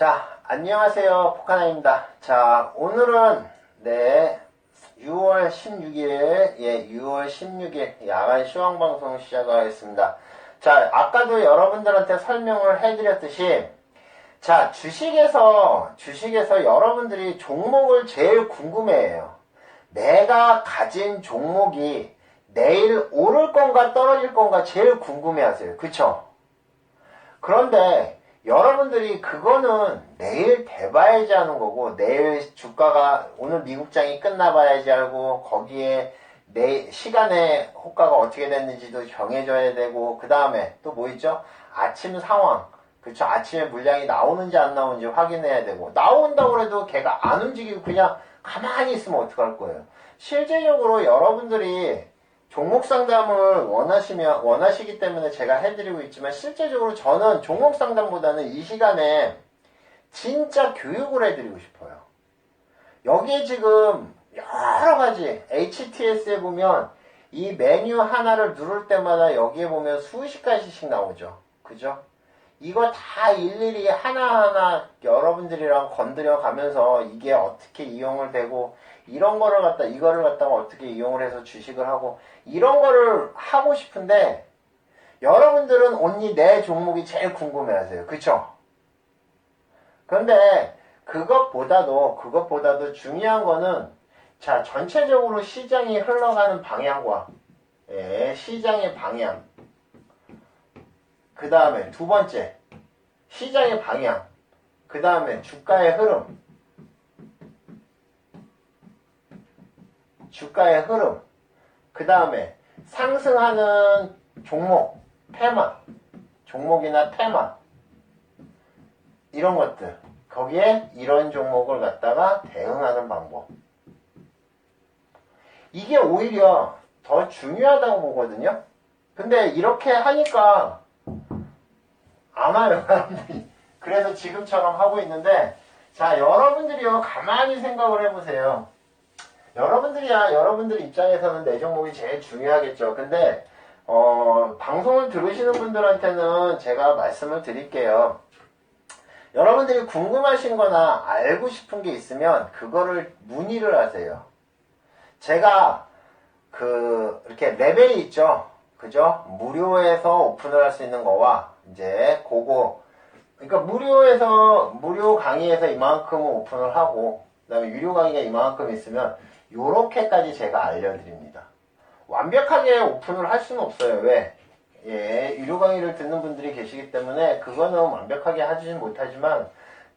자, 안녕하세요. 포카나입니다. 자, 오늘은 6월 16일, 6월 16일 야간 시황방송 시작하겠습니다. 자, 아까도 여러분들한테 설명을 해드렸듯이, 자, 주식에서 여러분들이 종목을 제일 궁금해해요. 내가 가진 종목이 내일 오를 건가 떨어질 건가 제일 궁금해하세요. 그쵸? 그런데 여러분들이 그거는 내일 돼봐야지 하는 거고, 내일 주가가 오늘 미국장이 끝나봐야지 알고, 거기에 내 시간의 호가가 어떻게 됐는지도 정해져야 되고, 그 다음에 또 뭐 있죠? 아침 상황. 그쵸? 아침에 물량이 나오는지 안 나오는지 확인해야 되고, 나온다고 해도 걔가 안 움직이고 그냥 가만히 있으면 어떡할 거예요? 실제적으로 여러분들이 종목 상담을 원하시기 때문에 제가 해드리고 있지만, 실제적으로 저는 종목 상담보다는 이 시간에 진짜 교육을 해드리고 싶어요. 여기에 지금 여러 가지 HTS에 보면 이 메뉴 하나를 누를 때마다 여기에 보면 수십 가지씩 나오죠. 그죠? 이거 다 일일이 하나하나 여러분들이랑 건드려 가면서 이게 어떻게 이용을 되고, 이거를 갖다가 어떻게 이용을 해서 주식을 하고, 이런 거를 하고 싶은데, 여러분들은 only 내 종목이 제일 궁금해 하세요. 그쵸? 그런데, 그것보다도 중요한 거는, 자, 전체적으로 시장이 흘러가는 방향과, 시장의 방향. 그 다음에 두 번째, 시장의 방향. 그 다음에 주가의 흐름. 그 다음에 상승하는 종목이나 테마. 이런 것들. 거기에 이런 종목을 갖다가 대응하는 방법. 이게 오히려 더 중요하다고 보거든요. 근데 이렇게 하니까 안 와요, 사람들이. 그래서 지금처럼 하고 있는데, 자, 여러분들이요, 가만히 생각을 해보세요. 여러분들 입장에서는 내 종목이 제일 중요하겠죠. 근데, 방송을 들으시는 분들한테는 제가 말씀을 드릴게요. 여러분들이 궁금하신 거나 알고 싶은 게 있으면, 그거를 문의를 하세요. 제가, 이렇게 레벨이 있죠. 그죠? 무료에서 오픈을 할 수 있는 거와, 이제, 그러니까 무료 강의에서 이만큼은 오픈을 하고, 그 다음에 유료 강의가 이만큼 있으면, 요렇게까지 제가 알려드립니다. 완벽하게 오픈을 할 수는 없어요. 왜? 유료 강의를 듣는 분들이 계시기 때문에, 그거는 완벽하게 하지는 못하지만,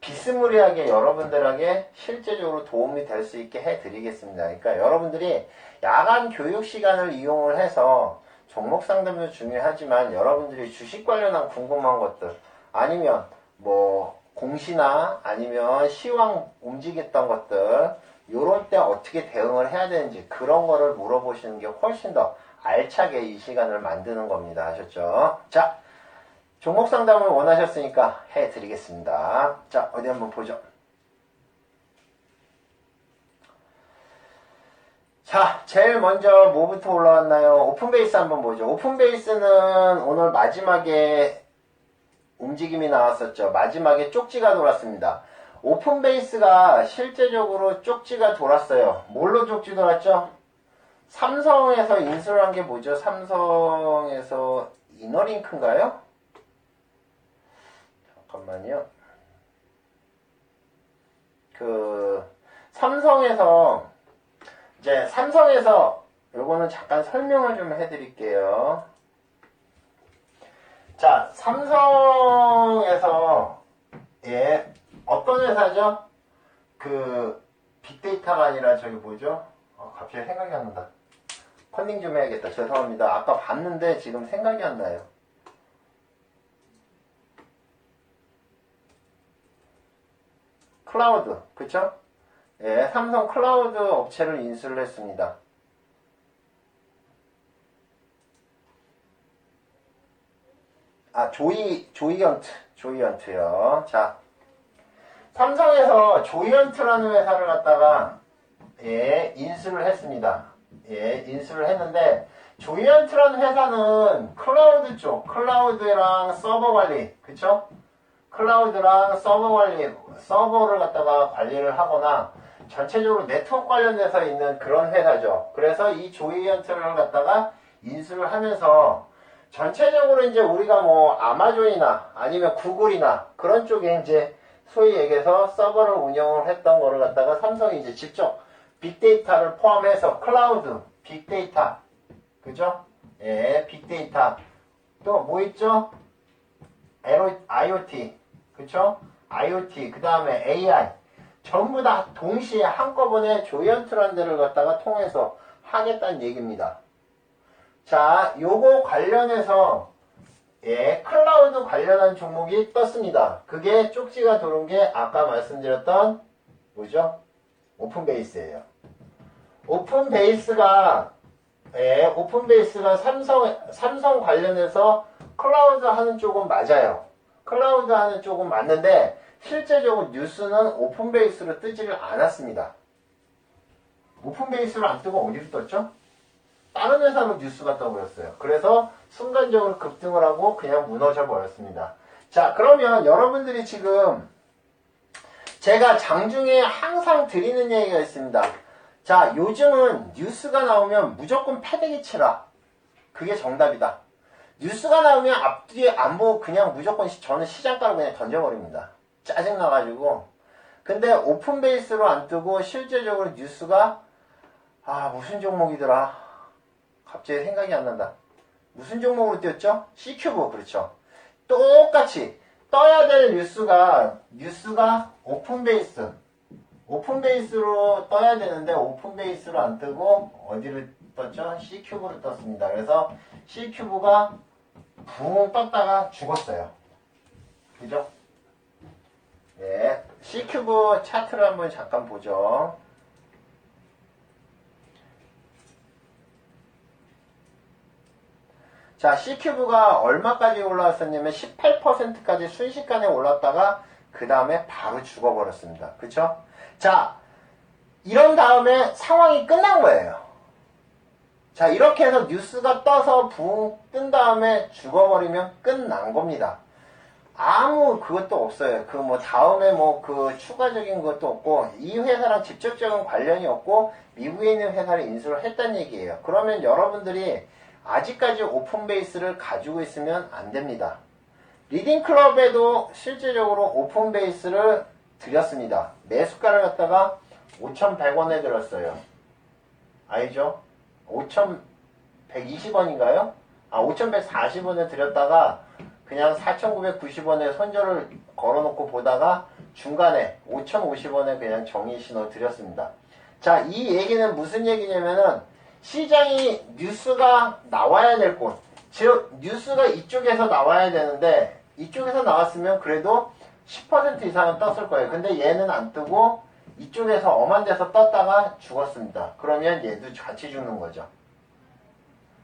비스무리하게 여러분들에게 실제적으로 도움이 될 수 있게 해드리겠습니다. 그러니까 여러분들이 야간 교육 시간을 이용을 해서, 종목 상담도 중요하지만 여러분들이 주식 관련한 궁금한 것들, 아니면 뭐 공시나 아니면 시황 움직였던 것들, 요럴 때 어떻게 대응을 해야 되는지 그런 거를 물어보시는 게 훨씬 더 알차게 이 시간을 만드는 겁니다. 아셨죠? 자, 종목 상담을 원하셨으니까 해드리겠습니다. 자, 어디 한번 보죠. 자, 제일 먼저 뭐부터 올라왔나요? 오픈베이스 한번 보죠. 오픈베이스는 오늘 마지막에 움직임이 나왔었죠. 마지막에 쪽지가 돌았습니다. 오픈베이스가 실제적으로 쪽지가 돌았어요. 뭘로 쪽지 돌았죠? 삼성에서 인수를 한 게 뭐죠? 삼성에서 이너링크인가요? 잠깐만요. 삼성에서 요거는 잠깐 설명을 좀 해드릴게요. 자, 삼성에서 어떤 회사죠? 빅데이터가 아니라 저기 뭐죠? 갑자기 생각이 안 난다. 컨닝 좀 해야겠다. 죄송합니다. 아까 봤는데 지금 생각이 안 나요. 클라우드, 그쵸? 삼성 클라우드 업체를 인수를 했습니다. 조이언트요. 자, 삼성에서 조이언트라는 회사를 갖다가 인수를 했습니다. 인수를 했는데, 조이언트라는 회사는 클라우드 쪽, 클라우드랑 서버 관리, 그쵸? 클라우드랑 서버 관리, 서버를 갖다가 관리를 하거나 전체적으로 네트워크 관련돼서 있는 그런 회사죠. 그래서 이 조이언트를 갖다가 인수를 하면서 전체적으로 이제 우리가 뭐 아마존이나 아니면 구글이나 그런 쪽에 이제 소위 얘기해서 서버를 운영을 했던 거를 갖다가 삼성이 이제 직접 빅데이터를 포함해서 클라우드, 빅데이터, 그죠? 예, 빅데이터. 또 뭐 있죠? IoT, 그쵸? IoT, 그 다음에 AI. 전부 다 동시에 한꺼번에 조이언트라는 데를 갖다가 통해서 하겠다는 얘기입니다. 자, 요거 관련해서 예, 클라우드 관련한 종목이 떴습니다. 그게 쪽지가 도는 게 아까 말씀드렸던 뭐죠? 오픈베이스예요. 오픈베이스가 예, 오픈베이스가 삼성 관련해서 클라우드 하는 쪽은 맞아요. 클라우드 하는 쪽은 맞는데 실제적으로 뉴스는 오픈베이스로 뜨지를 않았습니다. 오픈베이스로 안 뜨고 어디로 떴죠? 다른 회사로 뉴스가 떠버렸어요. 그래서 순간적으로 급등을 하고 그냥 무너져 버렸습니다. 자, 그러면 여러분들이 지금 제가 장중에 항상 드리는 얘기가 있습니다. 자, 요즘은 뉴스가 나오면 무조건 패대기 치라. 그게 정답이다. 뉴스가 나오면 앞뒤에 안 보고 그냥 무조건 저는 시장가로 그냥 던져버립니다. 짜증나가지고. 근데 오픈베이스로 안 뜨고 실제적으로 뉴스가 무슨 종목이더라. 갑자기 생각이 안 난다. 무슨 종목으로 띄었죠? C큐브, 그렇죠. 똑같이 떠야 될 뉴스가 오픈베이스로 떠야 되는데 오픈베이스로 안 뜨고 어디를 떴죠? C큐브로 떴습니다. 그래서 C큐브가 붕 떴다가 죽었어요. 그죠? 네, C큐브 차트를 한번 잠깐 보죠. 자, C큐브가 얼마까지 올라왔었냐면 18%까지 순식간에 올랐다가 그 다음에 바로 죽어버렸습니다. 그쵸? 자, 이런 다음에 상황이 끝난 거예요. 자, 이렇게 해서 뉴스가 떠서 붕 뜬 다음에 죽어버리면 끝난 겁니다. 아무 그것도 없어요. 그 뭐 다음에 뭐 그 추가적인 것도 없고 이 회사랑 직접적인 관련이 없고 미국에 있는 회사를 인수를 했다는 얘기예요. 그러면 여러분들이 아직까지 오픈베이스를 가지고 있으면 안 됩니다. 리딩클럽에도 실제적으로 오픈베이스를 드렸습니다. 매수가를 갖다가 5,100원에 들었어요. 알죠? 5,120원인가요? 5,140원에 드렸다가 그냥 4,990원에 손절을 걸어놓고 보다가 중간에 5,050원에 그냥 정의 신호 드렸습니다. 자, 이 얘기는 무슨 얘기냐면은 시장이 뉴스가 나와야 될 곳, 즉 뉴스가 이쪽에서 나와야 되는데 이쪽에서 나왔으면 그래도 10% 이상은 떴을 거예요. 근데 얘는 안 뜨고 이쪽에서 엄한 데서 떴다가 죽었습니다. 그러면 얘도 같이 죽는 거죠.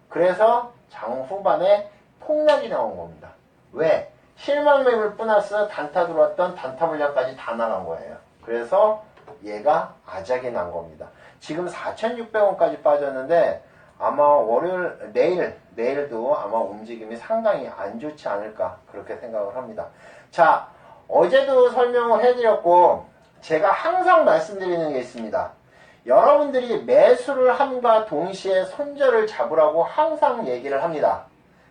그래서 장 후반에 폭락이 나온 겁니다. 왜? 실망 매물 플러스 단타 들어왔던 단타 물량까지 다 나간 거예요. 그래서 얘가 아작이 난 겁니다. 지금 4,600원까지 빠졌는데 아마 월요일, 내일도 아마 움직임이 상당히 안 좋지 않을까 그렇게 생각을 합니다. 자, 어제도 설명을 해드렸고 제가 항상 말씀드리는 게 있습니다. 여러분들이 매수를 함과 동시에 손절을 잡으라고 항상 얘기를 합니다.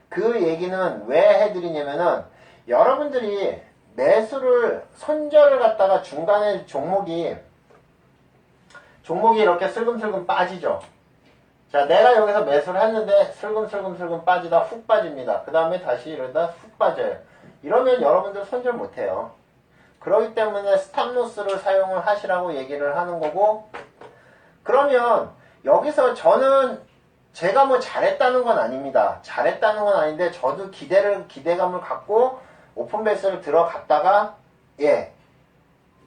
그 얘기는 왜 해드리냐면은 여러분들이 매수를 손절을 갖다가 중간에 종목이 이렇게 슬금슬금 빠지죠. 자, 내가 여기서 매수를 했는데 슬금슬금 빠지다 훅 빠집니다. 그 다음에 다시 이러다 훅 빠져요. 이러면 여러분들 손절 못해요. 그렇기 때문에 스탑로스를 사용을 하시라고 얘기를 하는 거고, 그러면 여기서 저는 제가 뭐 잘했다는 건 아닙니다. 잘했다는 건 아닌데 저도 기대감을 갖고 오픈베이스를 들어갔다가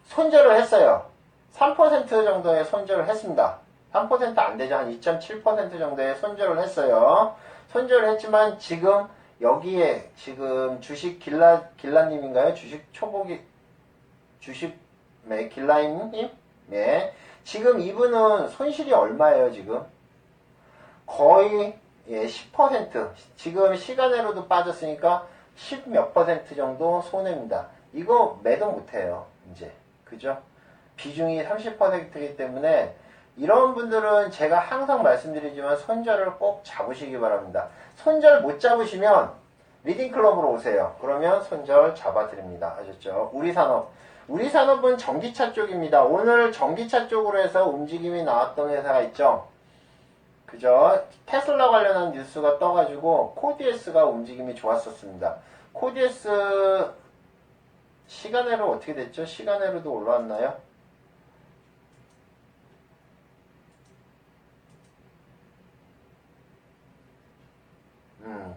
손절을 했어요. 3% 정도의 손절을 했습니다. 3% 안 되죠. 한 2.7% 정도의 손절을 했어요. 손절을 했지만 지금 여기에 지금 주식 길라님인가요? 길라임님? 네. 지금 이분은 손실이 얼마예요, 지금? 거의 10%. 지금 시간으로도 빠졌으니까 10몇 % 정도 손해입니다. 이거 매도 못해요. 이제. 그죠? 비중이 30%이기 때문에 이런 분들은 제가 항상 말씀드리지만 손절을 꼭 잡으시기 바랍니다. 손절 못 잡으시면 리딩클럽으로 오세요. 그러면 손절 잡아드립니다. 아셨죠? 우리산업은 전기차 쪽입니다. 오늘 전기차 쪽으로 해서 움직임이 나왔던 회사가 있죠. 그죠? 테슬라 관련한 뉴스가 떠가지고 코디에스가 움직임이 좋았었습니다. 코디에스 시간외로 어떻게 됐죠? 시간외로도 올라왔나요?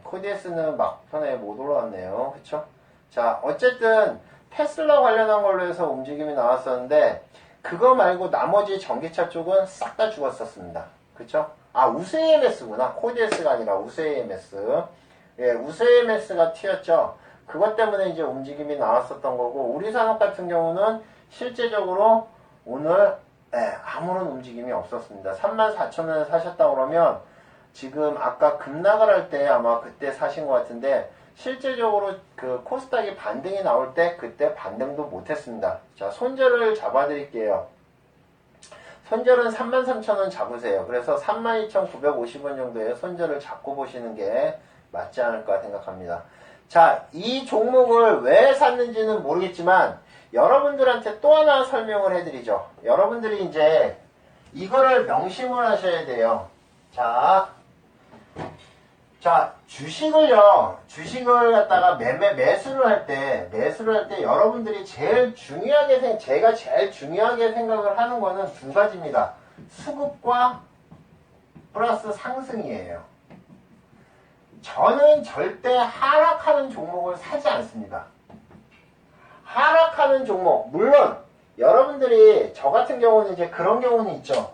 코디에스는 막판에 못 올라왔네요. 그쵸? 자, 어쨌든 테슬라 관련한 걸로 해서 움직임이 나왔었는데 그거 말고 나머지 전기차 쪽은 싹 다 죽었었습니다. 그쵸? 아, 우스AMS구나. 코디에스가 아니라 우스AMS. 예, 우스AMS가 튀었죠. 그것 때문에 이제 움직임이 나왔었던 거고, 우리산업 같은 경우는 실제적으로 오늘 아무런 움직임이 없었습니다. 34,000원에 사셨다 그러면 지금 아까 급락을 할 때 아마 그때 사신 것 같은데 실제적으로 그 코스닥이 반등이 나올 때 그때 반등도 못했습니다. 자, 손절을 잡아드릴게요. 손절은 33,000원 잡으세요. 그래서 32,950원 정도의 손절을 잡고 보시는 게 맞지 않을까 생각합니다. 자, 이 종목을 왜 샀는지는 모르겠지만 여러분들한테 또 하나 설명을 해드리죠. 여러분들이 이제 이거를 명심을 하셔야 돼요. 자, 주식을 갖다가 매수를 할 때 여러분들이 제가 제일 중요하게 생각을 하는 거는 두 가지입니다. 수급과 플러스 상승이에요. 저는 절대 하락하는 종목을 사지 않습니다. 하락하는 종목, 물론 여러분들이 저 같은 경우는 이제 그런 경우는 있죠.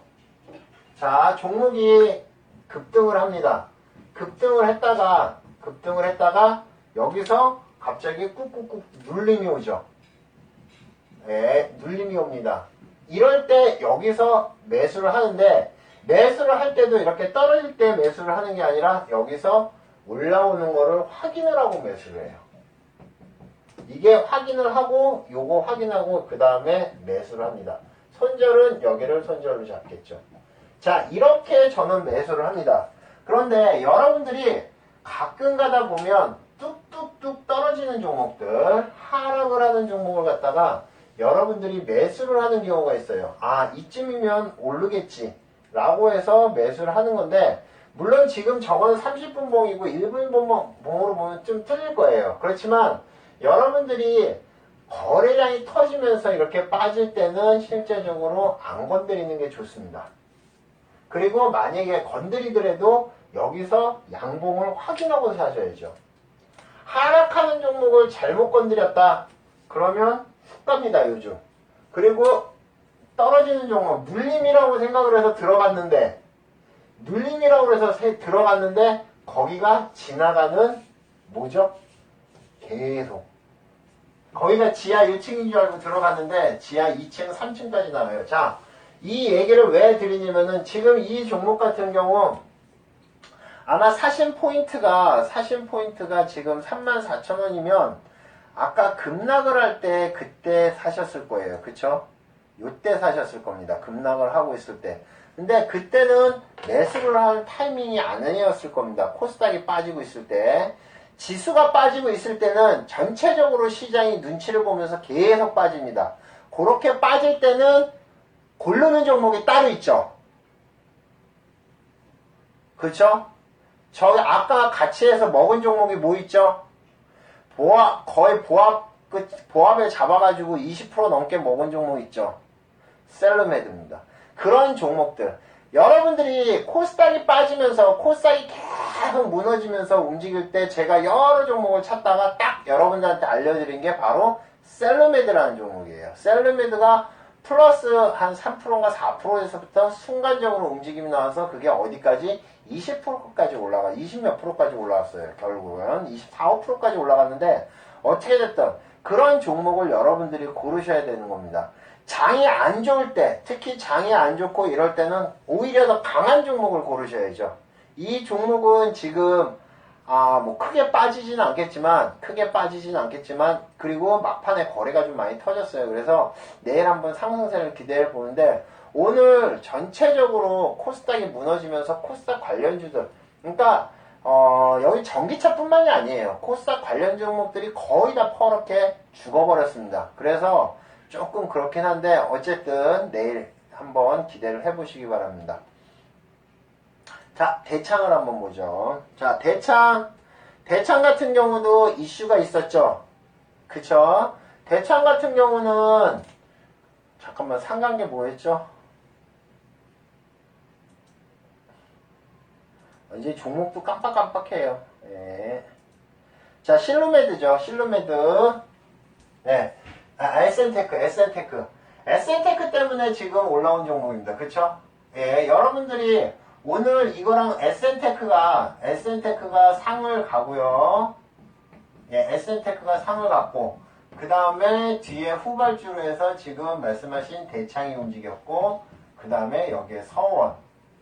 자, 종목이 급등을 합니다. 급등을 했다가 여기서 갑자기 꾹꾹꾹 눌림이 오죠. 네, 눌림이 옵니다. 이럴 때 여기서 매수를 하는데 매수를 할 때도 이렇게 떨어질 때 매수를 하는 게 아니라 여기서 올라오는 거를 확인을 하고 매수를 해요. 이게 확인을 하고 요거 확인하고 그 다음에 매수를 합니다. 손절은 여기를 손절로 잡겠죠. 자, 이렇게 저는 매수를 합니다. 그런데 여러분들이 가끔 가다 보면 뚝뚝뚝 떨어지는 종목들, 하락을 하는 종목을 갖다가 여러분들이 매수를 하는 경우가 있어요. 아, 이쯤이면 오르겠지 라고 해서 매수를 하는 건데, 물론 지금 저거는 30분 봉이고 1분 봉으로 보면 좀 틀릴 거예요. 그렇지만 여러분들이 거래량이 터지면서 이렇게 빠질 때는 실제적으로 안 건드리는 게 좋습니다. 그리고 만약에 건드리더라도 여기서 양봉을 확인하고 사셔야죠. 하락하는 종목을 잘못 건드렸다. 그러면 훅 갑니다, 요즘. 그리고 떨어지는 종목, 눌림이라고 생각을 해서 들어갔는데 거기가 지나가는 뭐죠? 계속. 거기가 지하 1층인 줄 알고 들어갔는데 지하 2층, 3층까지 나와요. 자, 이 얘기를 왜 드리냐면은 지금 이 종목 같은 경우 아마 사신 포인트가 지금 34,000원이면 아까 급락을 할 때 그때 사셨을 거예요. 그쵸? 요때 사셨을 겁니다. 급락을 하고 있을 때. 근데 그때는 매수를 할 타이밍이 아니었을 겁니다. 코스닥이 빠지고 있을 때. 지수가 빠지고 있을 때는 전체적으로 시장이 눈치를 보면서 계속 빠집니다. 그렇게 빠질 때는 고르는 종목이 따로 있죠. 그렇죠? 저기 아까 같이 해서 먹은 종목이 뭐 있죠? 거의 보합을 잡아가지고 20% 넘게 먹은 종목 있죠. 셀러메드입니다. 그런 종목들. 여러분들이 코스닥이 빠지면서 코스닥이 계속 무너지면서 움직일 때 제가 여러 종목을 찾다가 딱 여러분들한테 알려드린 게 바로 셀러메드라는 종목이에요. 셀러메드가 플러스 한 3%인가 4%에서부터 순간적으로 움직임이 나와서 그게 어디까지 20%까지 올라가, 20몇 %까지 올라왔어요. 결국은 24, 5%까지 올라갔는데 어떻게 됐든 그런 종목을 여러분들이 고르셔야 되는 겁니다. 장이 안 좋을 때, 특히 장이 안 좋고 이럴 때는 오히려 더 강한 종목을 고르셔야죠. 이 종목은 지금 뭐 크게 빠지진 않겠지만, 그리고 막판에 거래가 좀 많이 터졌어요. 그래서 내일 한번 상승세를 기대해 보는데, 오늘 전체적으로 코스닥이 무너지면서 코스닥 관련주들, 그러니까, 여기 전기차뿐만이 아니에요. 코스닥 관련 종목들이 거의 다 퍼렇게 죽어버렸습니다. 그래서 조금 그렇긴 한데, 어쨌든 내일 한번 기대를 해보시기 바랍니다. 자, 대창을 한번 보죠. 자, 대창 같은 경우도 이슈가 있었죠. 그쵸? 대창 같은 경우는, 잠깐만, 상관계 뭐였죠? 이제 종목도 깜빡깜빡해요. 예. 자, 실루메드죠. 실루메드. 네. 에센테크 때문에 지금 올라온 종목입니다. 그쵸? 예, 여러분들이 오늘 이거랑 에센테크가 상을 가고요. 예, 에센테크가 상을 갔고, 그 다음에 뒤에 후발주로 해서 지금 말씀하신 대창이 움직였고, 그 다음에 여기에 서원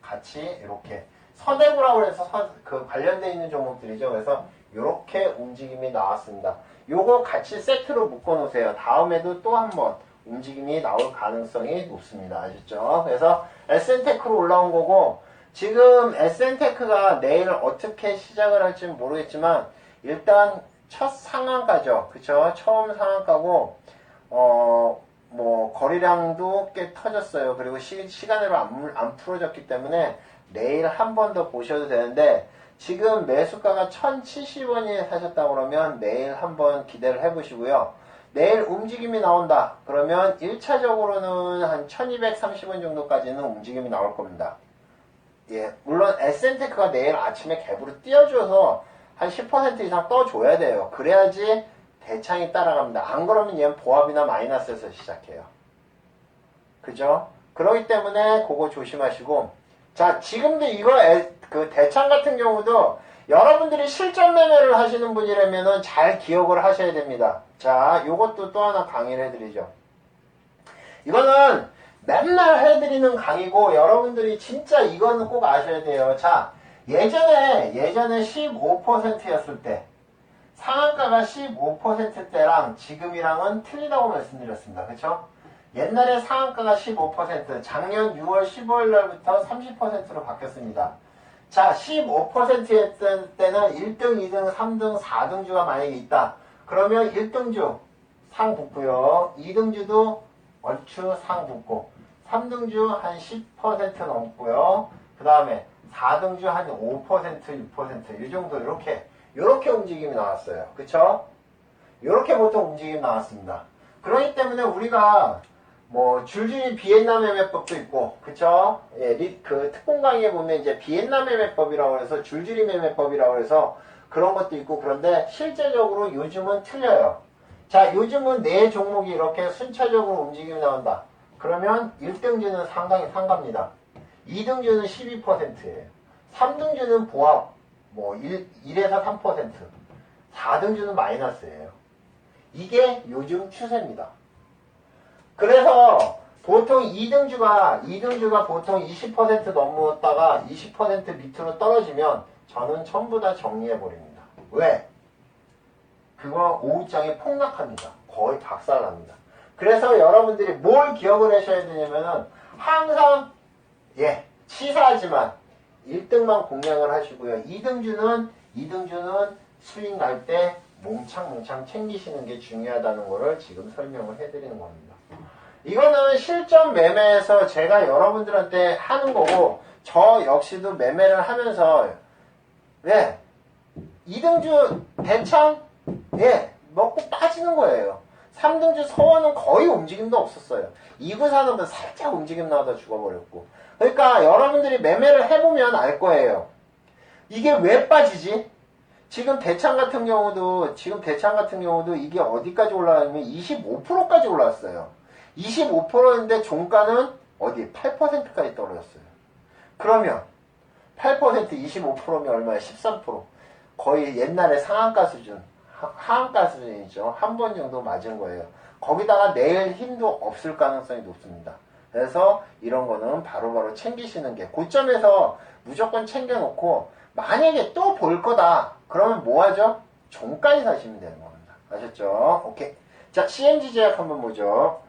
같이 이렇게 서대구라고 해서 그 관련되어 있는 종목들이죠. 그래서 이렇게 움직임이 나왔습니다. 요거 같이 세트로 묶어 놓으세요. 다음에도 또 한 번 움직임이 나올 가능성이 높습니다. 아셨죠? 그래서 에센테크로 올라온 거고, 지금 에센테크가 내일 어떻게 시작을 할지는 모르겠지만, 일단 첫 상한가죠. 그쵸? 처음 상한가고, 거래량도 꽤 터졌어요. 그리고 시간으로 안 풀어졌기 때문에 내일 한 번 더 보셔도 되는데, 지금 매수가가 1070원에 사셨다고 그러면 내일 한번 기대를 해보시고요. 내일 움직임이 나온다. 그러면 1차적으로는 한 1230원 정도까지는 움직임이 나올 겁니다. 예, 물론 에센테크가 내일 아침에 갭으로 띄워줘서 한 10% 이상 떠줘야 돼요. 그래야지 대창이 따라갑니다. 안 그러면 얘는 보합이나 마이너스에서 시작해요. 그죠? 그렇기 때문에 그거 조심하시고, 자, 지금도 이거 그 대창 같은 경우도 여러분들이 실전 매매를 하시는 분이라면은 잘 기억을 하셔야 됩니다. 자, 요것도 또 하나 강의를 해드리죠. 이거는 맨날 해드리는 강의고, 여러분들이 진짜 이거는 꼭 아셔야 돼요. 자, 예전에 15%였을 때, 상한가가 15%대랑 지금이랑은 틀리다고 말씀드렸습니다. 그쵸? 옛날에 상한가가 15%, 작년 6월 15일 날부터 30%로 바뀌었습니다. 자, 15%였을 때는 1등, 2등, 3등, 4등주가 만약에 있다. 그러면 1등주 상 붙고요. 2등주도 얼추 상 붙고, 3등주 한 10% 넘고요. 그 다음에 4등주 한 5%, 6%, 이 정도 요렇게 움직임이 나왔어요. 그쵸? 요렇게 보통 움직임이 나왔습니다. 그렇기 때문에 우리가 줄줄이 비엔나 매매법도 있고, 그쵸? 예, 그 특공 강의에 보면 이제 비엔나 매매법이라고 해서 줄줄이 매매법이라고 해서 그런 것도 있고, 그런데 실제적으로 요즘은 틀려요. 자, 요즘은 네 종목이 이렇게 순차적으로 움직임이 나온다. 그러면 1등주는 상당히 상갑니다. 2등주는 12%예요. 3등주는 보합, 1에서 3%. 4등주는 마이너스예요. 이게 요즘 추세입니다. 그래서 보통 2등주가 보통 20% 넘었다가 20% 밑으로 떨어지면 저는 전부 다 정리해버립니다. 왜? 그거 오후장에 폭락합니다. 거의 박살납니다. 그래서 여러분들이 뭘 기억을 하셔야 되냐면은 항상 치사하지만 1등만 공략을 하시고요. 2등주는 수익 날 때 몽창 챙기시는 게 중요하다는 거를 지금 설명을 해드리는 겁니다. 이거는 실전 매매에서 제가 여러분들한테 하는 거고, 저 역시도 매매를 하면서 2등주 대창 먹고 빠지는 거예요. 3등주 서원은 거의 움직임도 없었어요. 2구사는 살짝 움직임 나오다 죽어버렸고. 그러니까 여러분들이 매매를 해보면 알 거예요. 이게 왜 빠지지? 지금 대창 같은 경우도 이게 어디까지 올라가냐면 25%까지 올라왔어요. 25%인데 종가는 어디 8%까지 떨어졌어요. 그러면 8% 25%면 얼마야? 13%. 거의 옛날에 상한가 수준, 하한가 수준이죠. 한 번 정도 맞은 거예요. 거기다가 내일 힘도 없을 가능성이 높습니다. 그래서 이런 거는 바로바로 챙기시는 게, 고점에서 무조건 챙겨놓고 만약에 또 볼 거다. 그러면 뭐 하죠? 종가에 사시면 되는 겁니다. 아셨죠? 오케이. 자, CMG 제약 한번 보죠.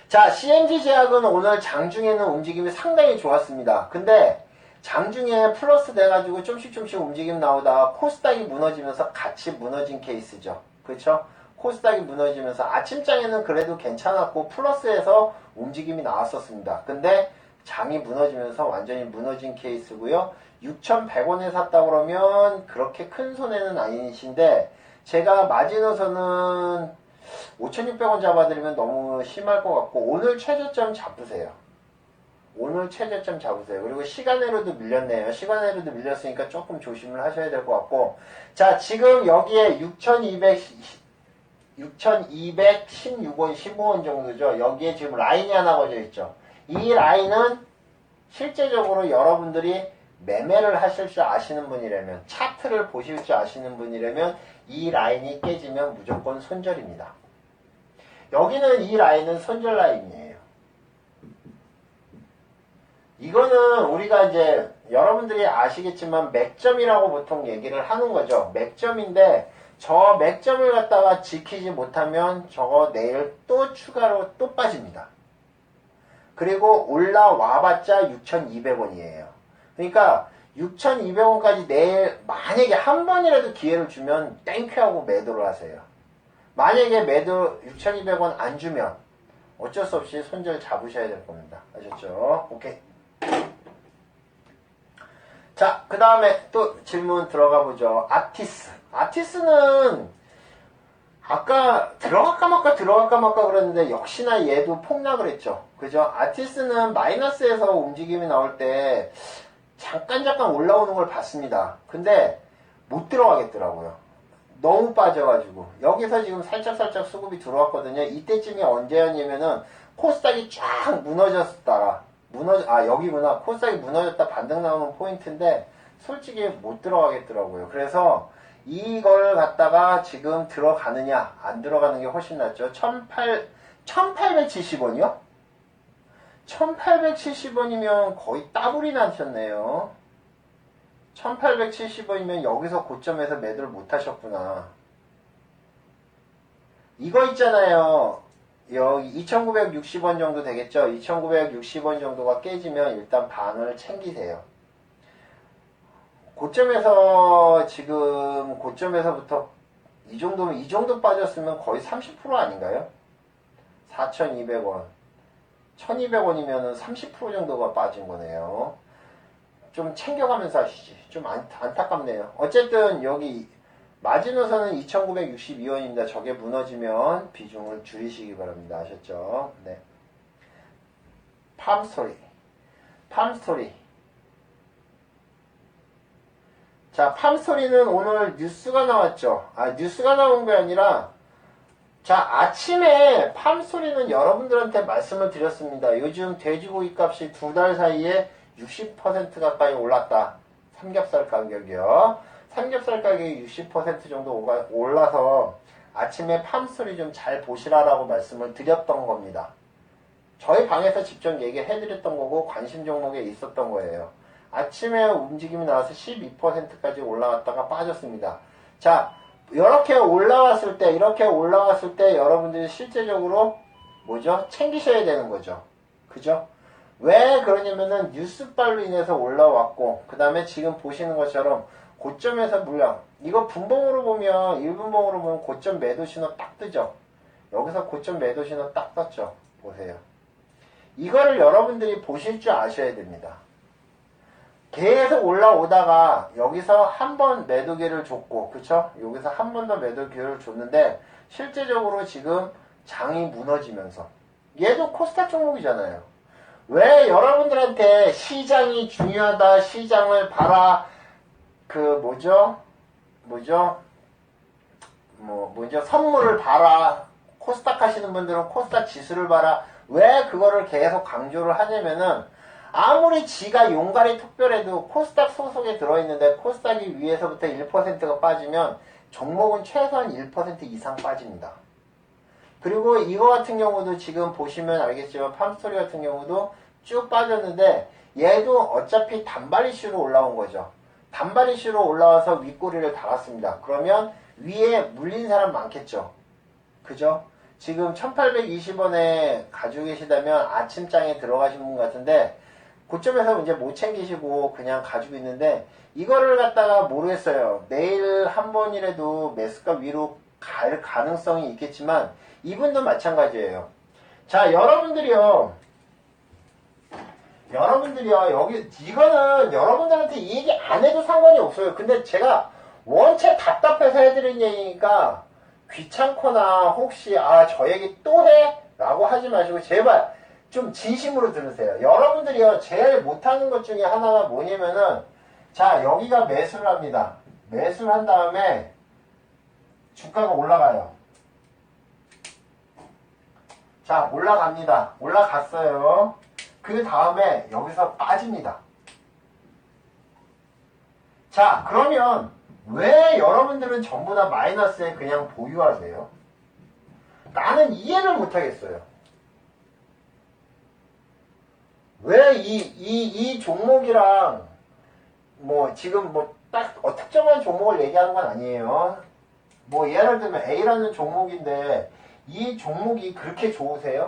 자, CMG 제약은 오늘 장중에는 움직임이 상당히 좋았습니다. 근데 장중에 플러스 돼가지고 좀씩 움직임 나오다가 코스닥이 무너지면서 같이 무너진 케이스죠. 그렇죠? 코스닥이 무너지면서 아침장에는 그래도 괜찮았고 플러스에서 움직임이 나왔었습니다. 근데 장이 무너지면서 완전히 무너진 케이스고요. 6,100원에 샀다 그러면 그렇게 큰 손해는 아니신데 제가 마지노선은 5,600원 잡아드리면 너무 심할 것 같고 오늘 최저점 잡으세요. 오늘 최저점 잡으세요. 그리고 시간으로도 밀렸네요. 시간으로도 밀렸으니까 조금 조심을 하셔야 될 것 같고 자 지금 여기에 6,216원 15원 정도죠. 여기에 지금 라인이 하나 걸려 있죠. 이 라인은 실제적으로 여러분들이 매매를 하실 줄 아시는 분이라면 차트를 보실 줄 아시는 분이라면 이 라인이 깨지면 무조건 손절입니다. 여기는 이 라인은 손절 라인이에요. 이거는 우리가 이제 여러분들이 아시겠지만 맥점이라고 보통 얘기를 하는 거죠. 맥점인데 저 맥점을 갖다가 지키지 못하면 저거 내일 또 추가로 또 빠집니다. 그리고 올라와봤자 6,200원이에요. 그러니까 6,200원까지 내일 만약에 한 번이라도 기회를 주면 땡큐하고 매도를 하세요. 만약에 매도 6,200원 안 주면 어쩔 수 없이 손절 잡으셔야 될 겁니다. 아셨죠? 오케이. 자, 그 다음에 또 질문 들어가 보죠. 아티스. 아티스는 아까 들어갈까 말까 그랬는데 역시나 얘도 폭락을 했죠. 그죠? 아티스는 마이너스에서 움직임이 나올 때 잠깐 올라오는 걸 봤습니다. 근데 못 들어가겠더라고요. 너무 빠져가지고 여기서 지금 살짝 수급이 들어왔거든요. 이때쯤이 언제였냐면은 코스닥이 쫙 무너졌다가 여기구나. 코스닥이 무너졌다 반등 나오는 포인트인데 솔직히 못 들어가겠더라고요. 그래서 이걸 갖다가 지금 들어가느냐 안 들어가는 게 훨씬 낫죠. 1870원이요? 1870원이면 거의 따블이 나셨네요. 1870원이면 여기서 고점에서 매도를 못 하셨구나. 이거 있잖아요. 여기 2960원 정도 되겠죠. 2960원 정도가 깨지면 일단 반을 챙기세요. 고점에서부터 이 정도 빠졌으면 거의 30% 아닌가요? 4200원. 1200원이면 30% 정도가 빠진 거네요. 좀 챙겨가면서 하시지. 좀 안타깝네요. 어쨌든 여기 마지노선은 2962원입니다. 저게 무너지면 비중을 줄이시기 바랍니다. 아셨죠? 네. 팜스토리. 자, 팜스토리는 오늘 뉴스가 나왔죠. 뉴스가 나온 게 아니라 자, 아침에 팜스토리는 여러분들한테 말씀을 드렸습니다. 요즘 돼지고기 값이 2달 사이에 60% 가까이 올랐다. 삼겹살 가격이요. 삼겹살 가격이 60% 정도 올라서 아침에 팜스토리 좀 잘 보시라라고 말씀을 드렸던 겁니다. 저희 방에서 직접 얘기를 해드렸던 거고 관심 종목에 있었던 거예요. 아침에 움직임이 나와서 12%까지 올라갔다가 빠졌습니다. 자, 이렇게 올라왔을 때 여러분들이 실제적으로 챙기셔야 되는 거죠. 그죠? 왜 그러냐면은 뉴스발로 인해서 올라왔고 그 다음에 지금 보시는 것처럼 고점에서 물량 이거 분봉으로 보면 1분봉으로 보면 고점 매도 신호 딱 뜨죠. 여기서 고점 매도 신호 딱 떴죠. 보세요. 이거를 여러분들이 보실 줄 아셔야 됩니다. 계속 올라오다가 여기서 한 번 매도 기회를 줬고 그쵸? 여기서 한 번 더 매도 기회를 줬는데 실제적으로 지금 장이 무너지면서 얘도 코스닥 종목이잖아요. 왜 여러분들한테 시장이 중요하다, 시장을 봐라, 선물을 봐라, 코스닥 하시는 분들은 코스닥 지수를 봐라, 왜 그거를 계속 강조를 하냐면은 아무리 지가 용가리 특별해도 코스닥 소속에 들어있는데 코스닥이 위에서부터 1%가 빠지면 종목은 최소한 1% 이상 빠집니다. 그리고 이거 같은 경우도 지금 보시면 알겠지만 팜스토리 같은 경우도 쭉 빠졌는데 얘도 어차피 단발 이슈로 올라온 거죠. 단발 이슈로 올라와서 윗꼬리를 달았습니다. 그러면 위에 물린 사람 많겠죠. 그죠? 지금 1820원에 가지고 계시다면 아침장에 들어가신 분 같은데 그점에서 이제 못 챙기시고 그냥 가지고 있는데 이거를 갖다가 모르겠어요. 내일 한 번이라도 매수가 위로 갈 가능성이 있겠지만 이분도 마찬가지예요. 자, 여러분들이요, 여기 이거는 여러분들한테 이 얘기 안 해도 상관이 없어요. 근데 제가 원체 답답해서 해드린 얘기니까 귀찮거나 혹시 저 얘기 또 해? 라고 하지 마시고 제발 좀 진심으로 들으세요. 여러분들이요, 제일 못하는 것 중에 하나가 뭐냐면은, 자, 여기가 매수를 합니다. 매수를 한 다음에 주가가 올라가요. 자, 올라갑니다. 올라갔어요. 그 다음에 여기서 빠집니다. 자, 그러면 왜 여러분들은 전부 다 마이너스에 그냥 보유하세요? 나는 이해를 못하겠어요. 왜 이 종목이랑 지금 딱 특정한 종목을 얘기하는 건 아니에요. 예를 들면 A라는 종목인데 이 종목이 그렇게 좋으세요?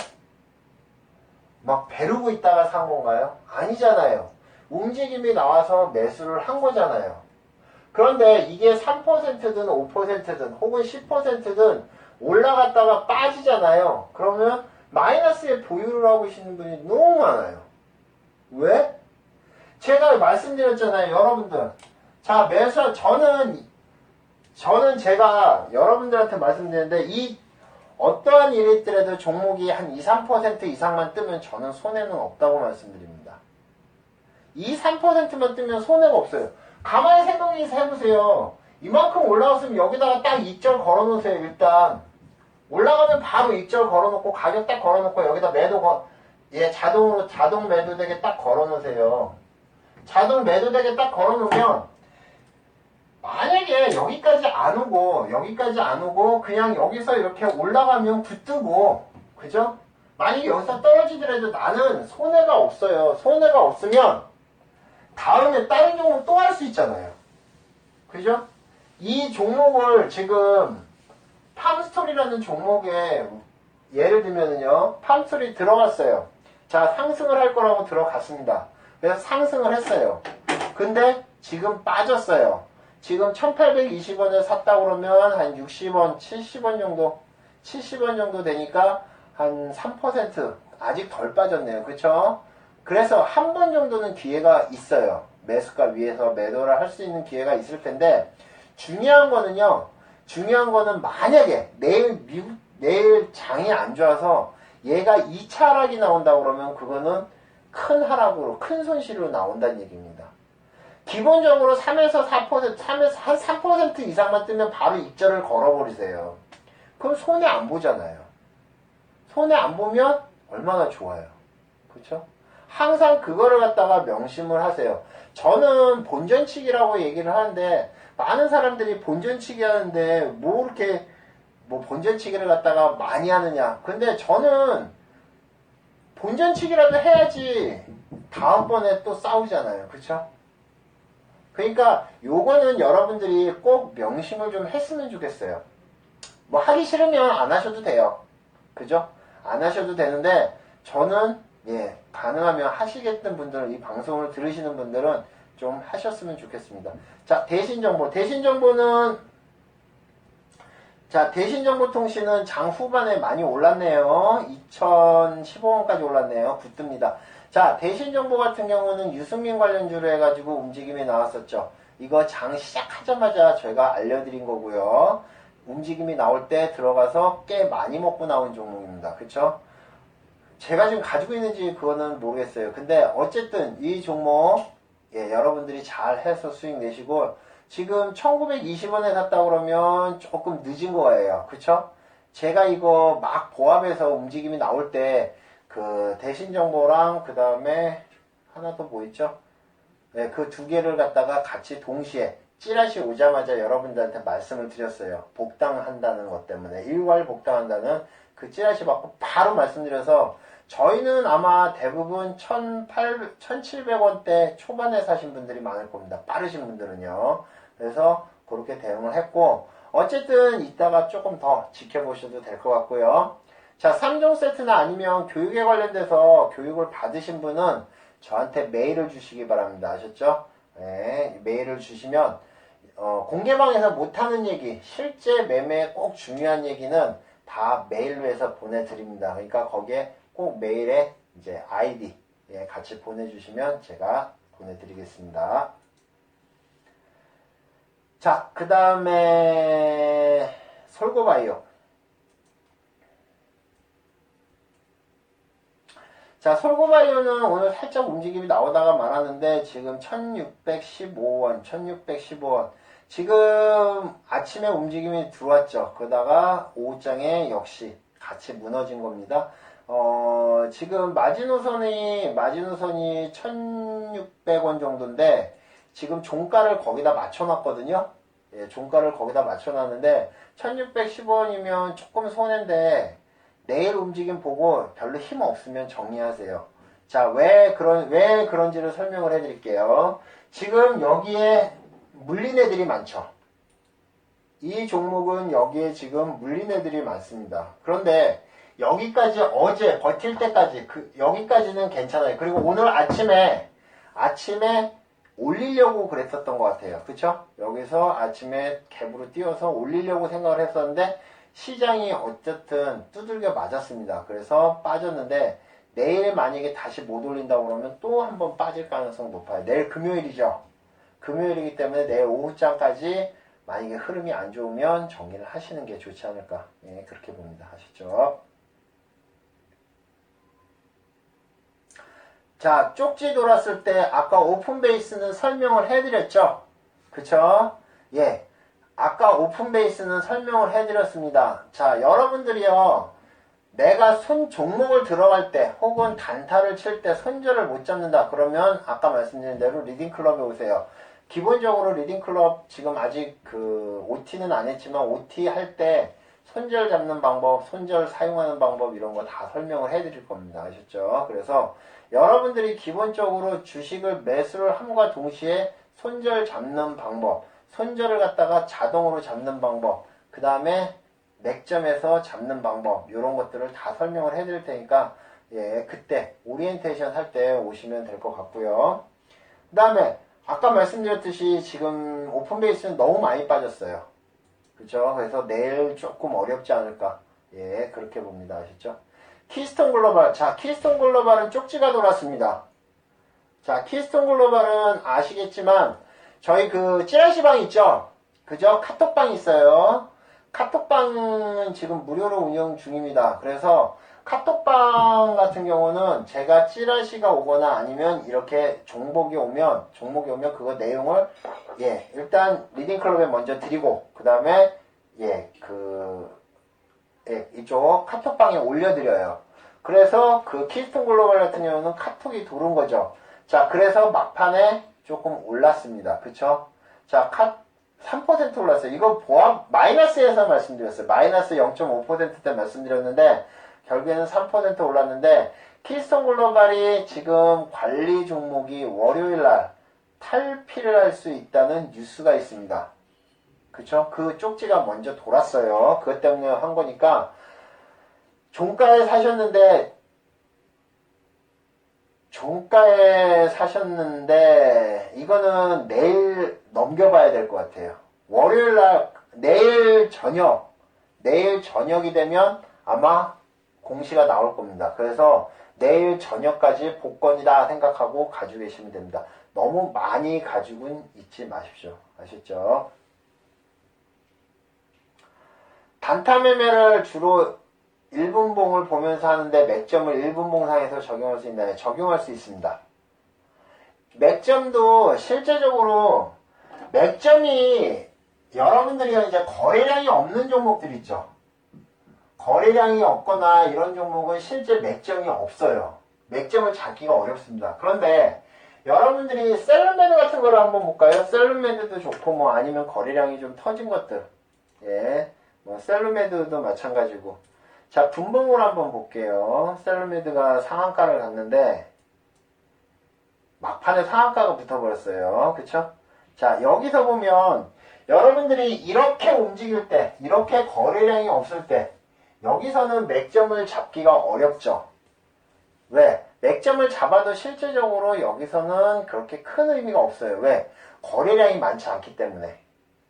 막 벼르고 있다가 산 건가요? 아니잖아요. 움직임이 나와서 매수를 한 거잖아요. 그런데 이게 3%든 5%든 혹은 10%든 올라갔다가 빠지잖아요. 그러면 마이너스에 보유를 하고 계시는 분이 너무 많아요. 왜? 제가 말씀드렸잖아요, 여러분들. 자, 매수, 저는 제가 여러분들한테 말씀드렸는데, 어떠한 일이 있더라도 종목이 한 2, 3% 이상만 뜨면 저는 손해는 없다고 말씀드립니다. 2, 3%만 뜨면 손해가 없어요. 가만히 생각해서 해보세요. 이만큼 올라왔으면 여기다가 딱 익절 걸어놓으세요, 일단. 올라가면 바로 익절 걸어놓고, 가격 딱 걸어놓고, 여기다 자동 매도되게 딱 걸어놓으세요. 자동 매도되게 딱 걸어놓으면, 만약에 여기까지 안 오고, 그냥 여기서 이렇게 올라가면 붙뜨고, 그죠? 만약에 여기서 떨어지더라도 나는 손해가 없어요. 손해가 없으면, 다음에 다른 종목 또 할 수 있잖아요. 그죠? 이 종목을 지금, 팜스토리라는 종목에, 예를 들면요, 팜스토리 들어갔어요. 자, 상승을 할 거라고 들어갔습니다. 그래서 상승을 했어요. 근데 지금 빠졌어요. 지금 1820원에 샀다 그러면 한 60원, 70원 정도 되니까 한 3% 아직 덜 빠졌네요. 그쵸? 그래서 한 번 정도는 기회가 있어요. 매수가 위에서 매도를 할 수 있는 기회가 있을 텐데 중요한 거는 만약에 내일 장이 안 좋아서 얘가 2차 하락이 나온다 그러면 그거는 큰 하락으로, 큰 손실로 나온다는 얘기입니다. 기본적으로 3에서 한 3% 이상만 뜨면 바로 익절을 걸어버리세요. 그럼 손해 안 보잖아요. 손해 안 보면 얼마나 좋아요. 그렇죠? 항상 그거를 갖다가 명심을 하세요. 저는 본전치기라고 얘기를 하는데 많은 사람들이 본전치기 하는데 이렇게 본전치기를 갖다가 많이 하느냐. 근데 저는 본전치기라도 해야지 다음번에 또 싸우잖아요. 그렇죠? 그러니까 요거는 여러분들이 꼭 명심을 좀 했으면 좋겠어요. 하기 싫으면 안 하셔도 돼요. 그죠? 안 하셔도 되는데 저는 가능하면 하시겠던 분들은, 이 방송을 들으시는 분들은 좀 하셨으면 좋겠습니다. 자, 대신정보통신은 장 후반에 많이 올랐네요. 2015원까지 올랐네요. 붙듭니다. 자, 대신정보 같은 경우는 유승민 관련주로 해가지고 움직임이 나왔었죠. 이거 장 시작하자마자 저희가 알려드린 거고요. 움직임이 나올 때 들어가서 꽤 많이 먹고 나온 종목입니다. 그쵸? 제가 지금 가지고 있는지 그거는 모르겠어요. 근데 어쨌든 이 종목 여러분들이 잘 해서 수익 내시고, 지금 1920원에 샀다 그러면 조금 늦은 거예요. 그쵸? 제가 이거 막 보합해서 움직임이 나올 때 그 대신정보랑 그 다음에 하나 더 뭐 있죠? 그 두 개를 갖다가 같이 동시에 찌라시 오자마자 여러분들한테 말씀을 드렸어요. 복당한다는 것 때문에, 일괄 복당한다는 그 찌라시 받고 바로 말씀드려서 저희는 아마 대부분 1700원대 초반에 사신 분들이 많을 겁니다. 빠르신 분들은요. 그래서 그렇게 대응을 했고, 어쨌든 이따가 조금 더 지켜보셔도 될 것 같고요. 자, 3종 세트나 아니면 교육에 관련돼서 교육을 받으신 분은 저한테 메일을 주시기 바랍니다. 아셨죠? 네, 메일을 주시면 공개방에서 못하는 얘기, 실제 매매에 꼭 중요한 얘기는 다 메일로 해서 보내드립니다. 그러니까 거기에 꼭 메일에 이제 아이디 같이 보내주시면 제가 보내드리겠습니다. 자, 그 다음에 솔고바이오. 자, 솔고바이오는 오늘 살짝 움직임이 나오다가 말았는데 지금 1615원, 1615원. 지금 아침에 움직임이 들어왔죠. 그러다가 오후장에 역시 같이 무너진 겁니다. 지금 마지노선이 1600원 정도인데 지금 종가를 거기다 맞춰놨거든요. 예, 종가를 거기다 맞춰놨는데 1610원이면 조금 손해인데 내일 움직임 보고 별로 힘 없으면 정리하세요. 자, 왜 그런지를 설명을 해드릴게요. 지금 여기에 물린 애들이 많죠. 이 종목은 여기에 지금 물린 애들이 많습니다. 그런데 여기까지 어제 버틸 때까지 여기까지는 괜찮아요. 그리고 오늘 아침에 올리려고 그랬었던 것 같아요. 그쵸? 여기서 아침에 갭으로 띄워서 올리려고 생각을 했었는데 시장이 어쨌든 두들겨 맞았습니다. 그래서 빠졌는데 내일 만약에 다시 못 올린다고 그러면 또 한 번 빠질 가능성 높아요. 내일 금요일이죠. 금요일이기 때문에 내일 오후장까지 만약에 흐름이 안 좋으면 정리를 하시는 게 좋지 않을까. 예, 그렇게 봅니다. 아시죠? 자, 쪽지 돌았을 때 아까 오픈 베이스는 설명을 해드렸죠? 그쵸? 예. 아까 오픈 베이스는 설명을 해드렸습니다. 자, 여러분들이요. 내가 종목을 들어갈 때 혹은 단타를 칠 때 손절을 못 잡는다. 그러면 아까 말씀드린 대로 리딩클럽에 오세요. 기본적으로 리딩클럽 지금 아직 OT는 안 했지만 OT 할 때 손절 잡는 방법, 손절 사용하는 방법 이런 거 다 설명을 해드릴 겁니다. 아셨죠? 그래서 여러분들이 기본적으로 주식을 매수를 함과 동시에 손절 잡는 방법, 손절을 갖다가 자동으로 잡는 방법, 그 다음에 맥점에서 잡는 방법 이런 것들을 다 설명을 해드릴 테니까 예, 그때 오리엔테이션 할 때 오시면 될 것 같고요. 그 다음에 아까 말씀드렸듯이 지금 오픈 베이스는 너무 많이 빠졌어요. 그렇죠? 그래서 내일 조금 어렵지 않을까. 예, 그렇게 봅니다. 아시죠? 키스톤 글로벌. 자, 키스톤 글로벌은 쪽지가 돌았습니다. 자, 키스톤 글로벌은 아시겠지만 저희 찌라시방 있죠? 그죠? 카톡방 있어요. 카톡방은 지금 무료로 운영 중입니다. 그래서 카톡방 같은 경우는 제가 찌라시가 오거나 아니면 이렇게 종목이 오면 그거 내용을 예, 일단 리딩클럽에 먼저 드리고 그 다음에 예, 이쪽 카톡방에 올려드려요. 그래서 키스톤 글로벌 같은 경우는 카톡이 도는 거죠. 자, 그래서 막판에 조금 올랐습니다. 그쵸? 자, 3% 올랐어요. 이거 마이너스에서 말씀드렸어요. 마이너스 0.5% 말씀드렸는데, 결국에는 3% 올랐는데, 키스톤 글로벌이 지금 관리 종목이 월요일날 탈피를 할 수 있다는 뉴스가 있습니다. 그쵸? 그 쪽지가 먼저 돌았어요. 그것 때문에 한 거니까, 종가에 사셨는데 이거는 내일 넘겨봐야 될 것 같아요. 월요일날 내일 저녁이 되면 아마 공시가 나올 겁니다. 그래서 내일 저녁까지 복권이다 생각하고 가지고 계시면 됩니다. 너무 많이 가지고는 있지 마십시오. 아셨죠? 단타 매매를 주로 1분봉을 보면서 하는데 맥점을 1분봉상에서 적용할 수 있나요? 적용할 수 있습니다. 맥점도 실제적으로 맥점이 여러분들이 이제 거래량이 없는 종목들 있죠. 거래량이 없거나 이런 종목은 실제 맥점이 없어요. 맥점을 잡기가 어렵습니다. 그런데 여러분들이 셀럽매드 같은 거를 한번 볼까요? 셀럽매드도 좋고 아니면 거래량이 좀 터진 것들. 예. 셀럽매드도 마찬가지고. 자, 분봉을 한번 볼게요. 셀루미드가 상한가를 갔는데 막판에 상한가가 붙어버렸어요. 그쵸? 자, 여기서 보면 여러분들이 이렇게 움직일 때, 이렇게 거래량이 없을 때 여기서는 맥점을 잡기가 어렵죠. 왜? 맥점을 잡아도 실제적으로 여기서는 그렇게 큰 의미가 없어요. 왜? 거래량이 많지 않기 때문에.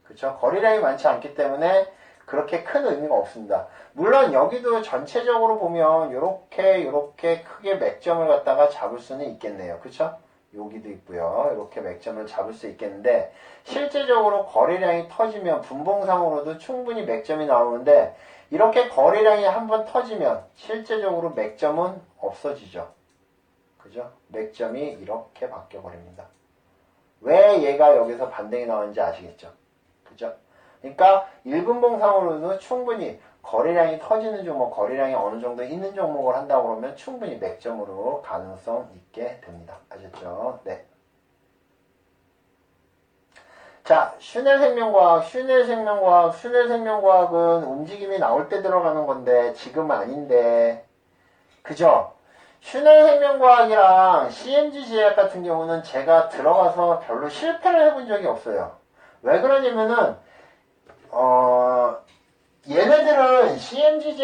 그쵸? 거래량이 많지 않기 때문에 그렇게 큰 의미가 없습니다. 물론 여기도 전체적으로 보면 이렇게 크게 맥점을 갖다가 잡을 수는 있겠네요. 그쵸? 여기도 있고요. 이렇게 맥점을 잡을 수 있겠는데 실제적으로 거래량이 터지면 분봉상으로도 충분히 맥점이 나오는데 이렇게 거래량이 한번 터지면 실제적으로 맥점은 없어지죠. 그죠? 맥점이 이렇게 바뀌어 버립니다. 왜 얘가 여기서 반등이 나오는지 아시겠죠? 그죠? 그러니까 1분봉상으로도 충분히 거래량이 터지는 종목, 거래량이 어느 정도 있는 종목을 한다고 그러면 충분히 맥점으로 가능성 있게 됩니다. 아셨죠? 네. 자, 슈넬생명과학은 움직임이 나올 때 들어가는 건데 지금은 아닌데 그죠? 슈넬생명과학이랑 CMG 제약 같은 경우는 제가 들어가서 별로 실패를 해본 적이 없어요. 왜 그러냐면은 얘네들은 CMG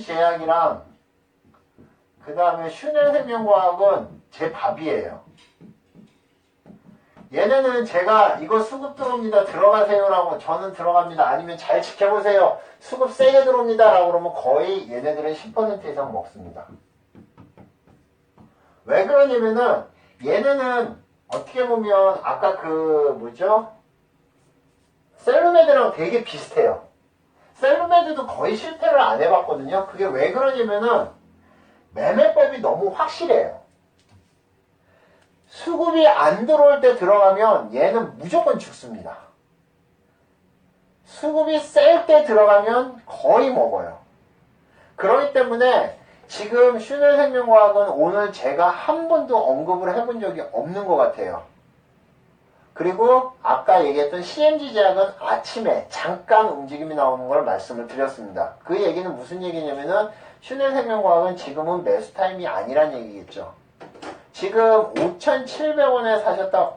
제약이랑 그 다음에 슈넬생명과학은 제 밥이에요. 얘네는 제가 이거 수급 들어옵니다. 들어가세요라고 저는 들어갑니다. 아니면 잘 지켜보세요. 수급 세게 들어옵니다. 라고 그러면 거의 얘네들은 10% 이상 먹습니다. 왜 그러냐면은 얘네는 어떻게 보면 아까 셀루메드랑 되게 비슷해요. 셀루메드도 거의 실패를 안 해봤거든요. 그게 왜 그러냐면은 매매법이 너무 확실해요. 수급이 안 들어올 때 들어가면 얘는 무조건 죽습니다. 수급이 셀 때 들어가면 거의 먹어요. 그렇기 때문에 지금 슈넬생명과학은 오늘 제가 한 번도 언급을 해본 적이 없는 것 같아요. 그리고 아까 얘기했던 CMG제약은 아침에 잠깐 움직임이 나오는 걸 말씀을 드렸습니다. 그 얘기는 무슨 얘기냐면은 슈넬생명과학은 지금은 매수 타임이 아니란 얘기겠죠. 지금 5,700원에 사셨다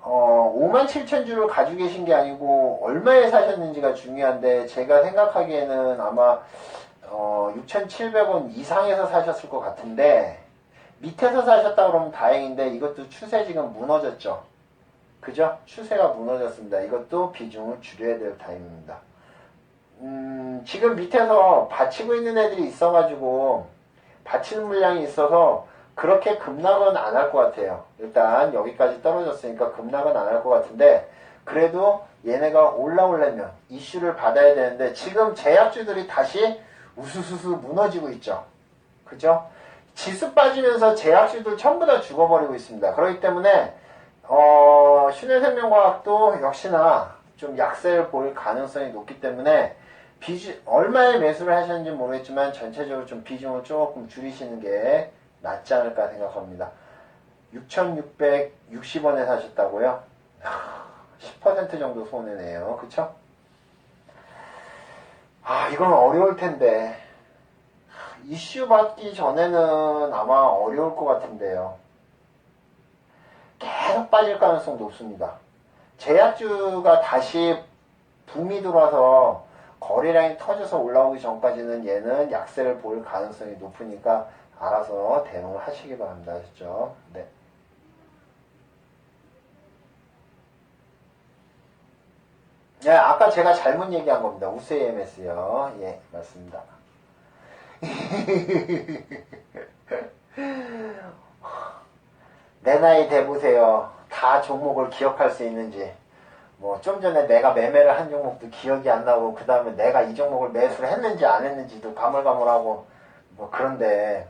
57,000주를 가지고 계신 게 아니고 얼마에 사셨는지가 중요한데 제가 생각하기에는 아마 6,700원 이상에서 사셨을 것 같은데 밑에서 사셨다 그러면 다행인데 이것도 추세 지금 무너졌죠. 그죠? 추세가 무너졌습니다. 이것도 비중을 줄여야 될 타임입니다. 지금 밑에서 받치고 있는 애들이 있어가지고 받치는 물량이 있어서 그렇게 급락은 안 할 것 같아요. 일단 여기까지 떨어졌으니까 급락은 안 할 것 같은데 그래도 얘네가 올라오려면 이슈를 받아야 되는데 지금 제약주들이 다시 우수수수 무너지고 있죠. 그죠? 지수 빠지면서 제약주들 전부 다 죽어버리고 있습니다. 그렇기 때문에 슈넬생명과학도 역시나 좀 약세를 보일 가능성이 높기 때문에 얼마에 매수를 하셨는지 모르겠지만 전체적으로 좀 비중을 조금 줄이시는 게 낫지 않을까 생각합니다. 6,660원에 사셨다고요? 10% 정도 손해네요. 그쵸? 이건 어려울 텐데. 이슈 받기 전에는 아마 어려울 것 같은데요. 계속 빠질 가능성 높습니다. 제약주가 다시 붐이 들어와서 거래량이 터져서 올라오기 전까지는 얘는 약세를 보일 가능성이 높으니까 알아서 대응을 하시기 바랍니다. 아셨죠? 네. 네, 아까 제가 잘못 얘기한 겁니다. 우세MS요. 예, 맞습니다. 내 나이 대보세요. 다 종목을 기억할 수 있는지. 좀 전에 내가 매매를 한 종목도 기억이 안 나고, 그 다음에 내가 이 종목을 매수를 했는지 안 했는지도 가물가물하고, 그런데.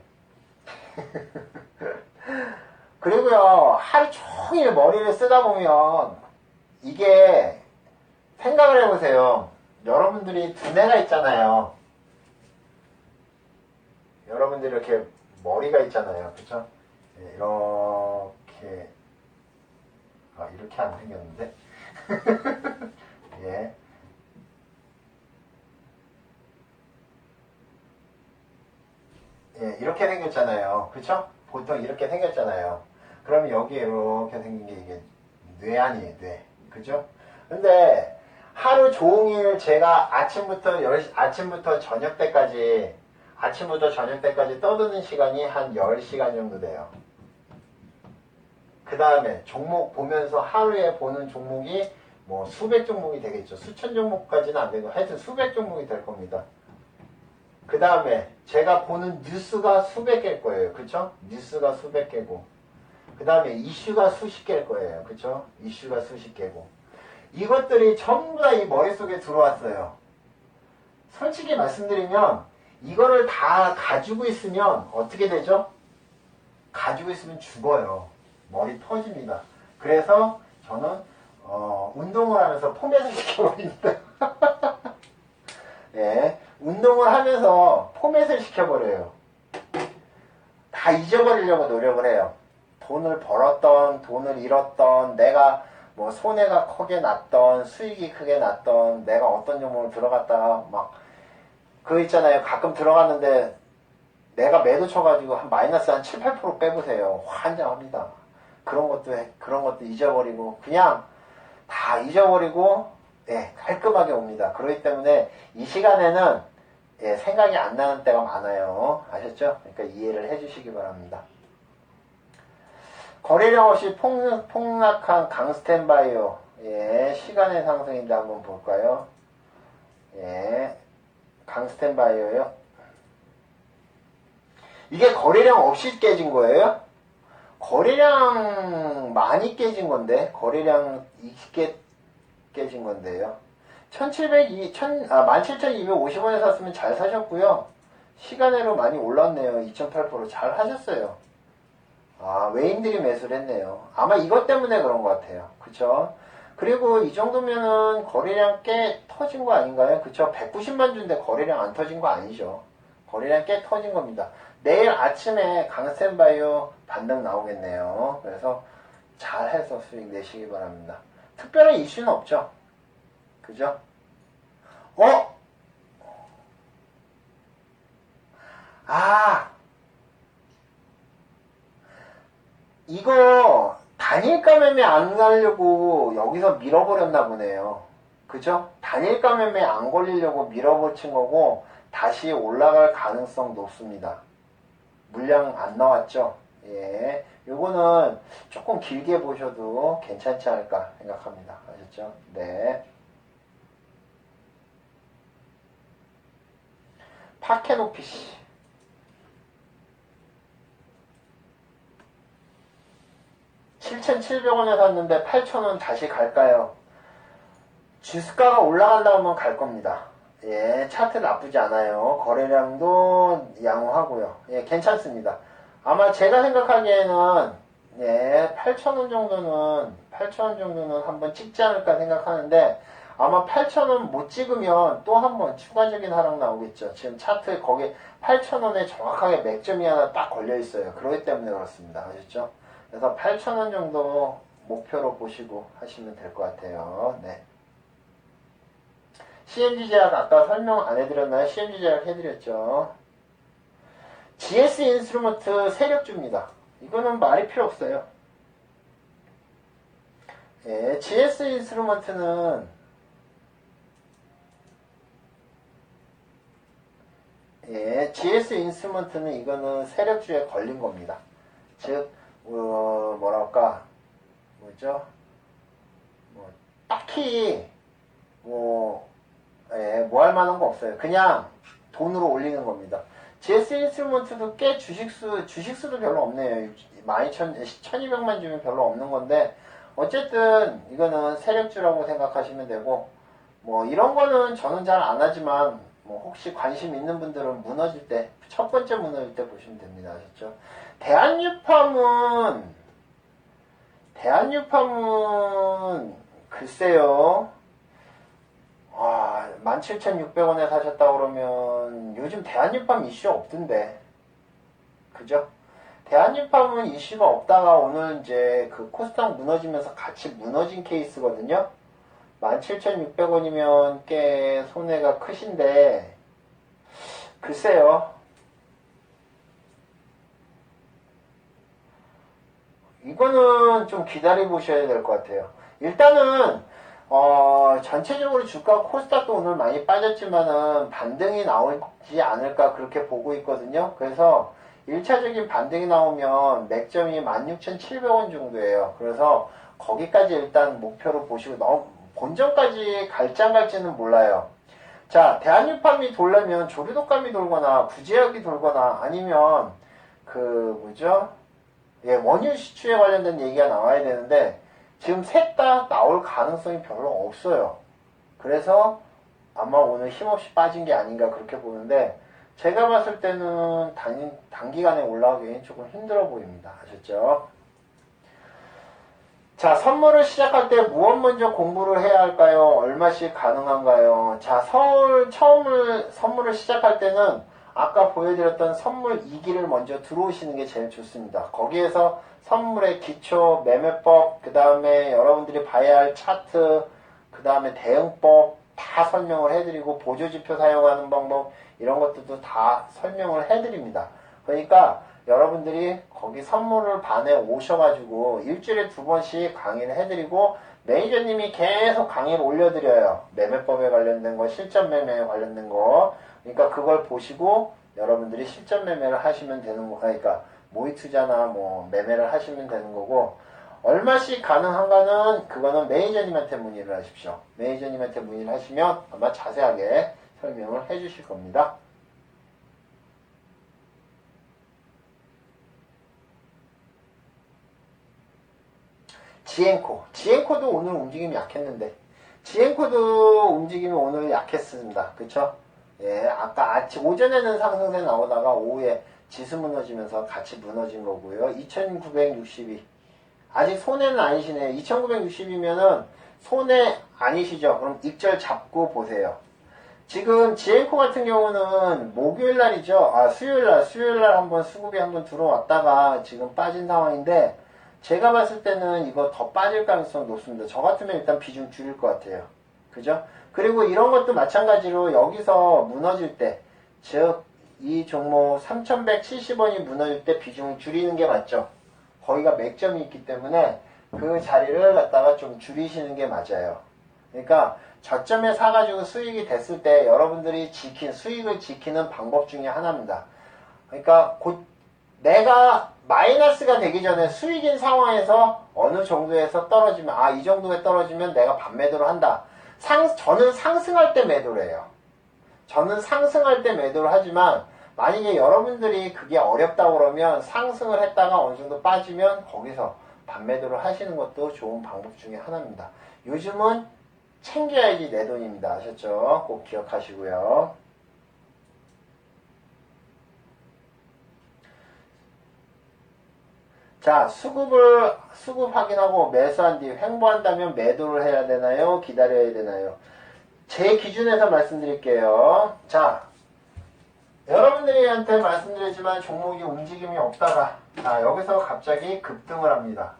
그리고요, 하루 종일 머리를 쓰다 보면, 이게, 생각을 해보세요. 여러분들이 두뇌가 있잖아요. 여러분들이 이렇게 머리가 있잖아요. 그쵸? 이렇게, 이렇게 안 생겼는데? 예. 예, 이렇게 생겼잖아요. 그쵸? 보통 이렇게 생겼잖아요. 그러면 여기에 이렇게 생긴 게 이게 뇌 아니에요, 뇌. 그죠? 근데 하루 종일 제가 아침부터 저녁 때까지, 아침부터 저녁 때까지 떠드는 시간이 한 10시간 정도 돼요. 그 다음에 종목 보면서 하루에 보는 종목이 뭐 수백 종목이 되겠죠. 수천 종목까지는 안 되고 하여튼 수백 종목이 될 겁니다. 그 다음에 제가 보는 뉴스가 수백 개일 거예요. 그쵸? 뉴스가 수백 개고. 그 다음에 이슈가 수십 개일 거예요. 그쵸? 이슈가 수십 개고. 이것들이 전부 다 이 머릿속에 들어왔어요. 솔직히 말씀드리면 이거를 다 가지고 있으면 어떻게 되죠? 가지고 있으면 죽어요. 머리 터집니다. 그래서 저는 운동을 하면서 포맷을 시켜버립니다. 예, 운동을 하면서 포맷을 시켜버려요. 다 잊어버리려고 노력을 해요. 돈을 벌었던, 돈을 잃었던, 내가 뭐 손해가 크게 났던, 수익이 크게 났던, 내가 어떤 종목을 들어갔다가 막 그거 있잖아요. 가끔 들어갔는데 내가 매도 쳐가지고 한 마이너스 한 7, 8% 빼보세요. 환장합니다. 그런 것도 잊어버리고 그냥 다 잊어버리고 예, 깔끔하게 옵니다. 그렇기 때문에 이 시간에는 예, 생각이 안 나는 때가 많아요. 아셨죠? 그러니까 이해를 해주시기 바랍니다. 거래량 없이 폭락한 강스텐바이오. 예, 시간의 상승인데 한번 볼까요? 예, 강스텐바이오요. 이게 거래량 없이 깨진 거예요? 거래량 많이 깨진 건데, 거래량 있게 깨진 건데요. 17,250원에 샀으면 잘 사셨고요. 시간으로 많이 올랐네요. 2.8% 잘 하셨어요. 아, 외인들이 매수를 했네요. 아마 이것 때문에 그런 것 같아요. 그쵸? 그리고 이 정도면은 거래량 꽤 터진 거 아닌가요? 그쵸? 190만 주인데 거래량 안 터진 거 아니죠? 거래량 꽤 터진 겁니다. 내일 아침에 강스텐바이오 반등 나오겠네요. 그래서 잘 해서 수익 내시기 바랍니다. 특별한 이슈는 없죠? 그죠? 이거 단일가 매매 안 가려고 여기서 밀어버렸나 보네요. 그죠? 단일가 매매 안 걸리려고 밀어붙인 거고 다시 올라갈 가능성 높습니다. 물량 안 나왔죠? 예. 요거는 조금 길게 보셔도 괜찮지 않을까 생각합니다. 아셨죠? 네. 파케노피시. 7,700원에 샀는데 8,000원 다시 갈까요? 주스가가 올라간다면 갈 겁니다. 예, 차트 나쁘지 않아요. 거래량도 양호하고요. 예, 괜찮습니다. 아마 제가 생각하기에는 예, 8,000원 정도는 한번 찍지 않을까 생각하는데 아마 8,000원 못 찍으면 또 한번 추가적인 하락 나오겠죠. 지금 차트 거기 8,000원에 정확하게 맥점이 하나 딱 걸려 있어요. 그렇기 때문에 그렇습니다. 아셨죠? 그래서 8,000원 정도 목표로 보시고 하시면 될 것 같아요. 네. CMG 제약 아까 설명 안 해드렸나요? CMG 제약 해드렸죠. GS 인스트루먼트 세력주입니다. 이거는 말이 필요 없어요. 예, GS 인스트루먼트는 이거는 세력주에 걸린 겁니다. 즉 뭐랄까 뭐죠? 딱히 뭐 할 만한 거 없어요. 그냥 돈으로 올리는 겁니다. GS 인스트루먼트도 꽤 주식수도 별로 없네요. 12,200만 주면 별로 없는 건데, 어쨌든, 이거는 세력주라고 생각하시면 되고, 뭐, 이런 거는 저는 잘 안 하지만, 뭐, 혹시 관심 있는 분들은 무너질 때, 첫 번째 무너질 때 보시면 됩니다. 아셨죠? 대한유팜은, 글쎄요. 17,600원에 사셨다 그러면 요즘 대한유팜 이슈 없던데. 그죠? 대한유팜은 이슈가 없다가 오늘 이제 그 코스닥 무너지면서 같이 무너진 케이스거든요. 17,600원이면 꽤 손해가 크신데, 글쎄요. 이거는 좀 기다려 보셔야 될 것 같아요. 일단은 전체적으로 주가 코스닥도 오늘 많이 빠졌지만은 반등이 나오지 않을까 그렇게 보고 있거든요. 그래서 1차적인 반등이 나오면 맥점이 16,700원 정도예요. 그래서 거기까지 일단 목표로 보시고 너무 본전까지 갈지 안 갈지는 몰라요. 자, 대한유팜이 돌려면 조류독감이 돌거나 구제약이 돌거나 아니면 예, 원유 시추에 관련된 얘기가 나와야 되는데 지금 셋 다 나올 가능성이 별로 없어요. 그래서 아마 오늘 힘없이 빠진 게 아닌가 그렇게 보는데 제가 봤을 때는 단기간에 올라가기 조금 힘들어 보입니다. 아셨죠? 자, 선물을 시작할 때 무엇 먼저 공부를 해야 할까요? 얼마씩 가능한가요? 자, 선물을 시작할 때는 아까 보여드렸던 선물 2기를 먼저 들어오시는 게 제일 좋습니다. 거기에서 선물의 기초, 매매법, 그 다음에 여러분들이 봐야 할 차트, 그 다음에 대응법 다 설명을 해드리고 보조지표 사용하는 방법 이런 것들도 다 설명을 해드립니다. 그러니까 여러분들이 거기 선물을 반에 오셔가지고 일주일에 2번씩 강의를 해드리고 매니저님이 계속 강의를 올려드려요. 매매법에 관련된 거, 실전 매매에 관련된 거. 그러니까 그걸 보시고 여러분들이 실전 매매를 하시면 되는 거. 그러니까 모의 투자나 뭐 매매를 하시면 되는 거고 얼마씩 가능한가는 그거는 매니저님한테 문의를 하십시오. 매니저님한테 문의를 하시면 아마 자세하게 설명을 해주실 겁니다. 지엔코도 오늘 움직임이 약했는데 지엔코도 움직임이 오늘 약했습니다. 그쵸? 예, 아까 오전에는 상승세 나오다가 오후에 지수 무너지면서 같이 무너진 거고요. 2962 아직 손해는 아니시네요. 2960이면은 손해 아니시죠? 그럼 익절 잡고 보세요. 지금 지엔코 같은 경우는 목요일날이죠. 수요일날 한번 수급이 한번 들어왔다가 지금 빠진 상황인데 제가 봤을 때는 이거 더 빠질 가능성이 높습니다. 저 같으면 일단 비중 줄일 것 같아요. 그죠? 그리고 이런 것도 마찬가지로 여기서 무너질 때, 즉, 이 종목 3170원이 무너질 때 비중을 줄이는 게 맞죠? 거기가 맥점이 있기 때문에 그 자리를 갖다가 좀 줄이시는 게 맞아요. 그러니까 저점에 사가지고 수익이 됐을 때 여러분들이 수익을 지키는 방법 중에 하나입니다. 그러니까 내가 마이너스가 되기 전에 수익인 상황에서 어느 정도에서 떨어지면 이 정도에 떨어지면 내가 반매도를 한다. 저는 상승할 때 매도를 해요. 저는 상승할 때 매도를 하지만 만약에 여러분들이 그게 어렵다고 그러면 상승을 했다가 어느 정도 빠지면 거기서 반매도를 하시는 것도 좋은 방법 중에 하나입니다. 요즘은 챙겨야지 내 돈입니다. 아셨죠? 꼭 기억하시고요. 자, 수급 확인하고 매수한 뒤 횡보한다면 매도를 해야 되나요? 기다려야 되나요? 제 기준에서 말씀드릴게요. 자, 여러분들한테 말씀드리지만 종목이 움직임이 없다가 여기서 갑자기 급등을 합니다.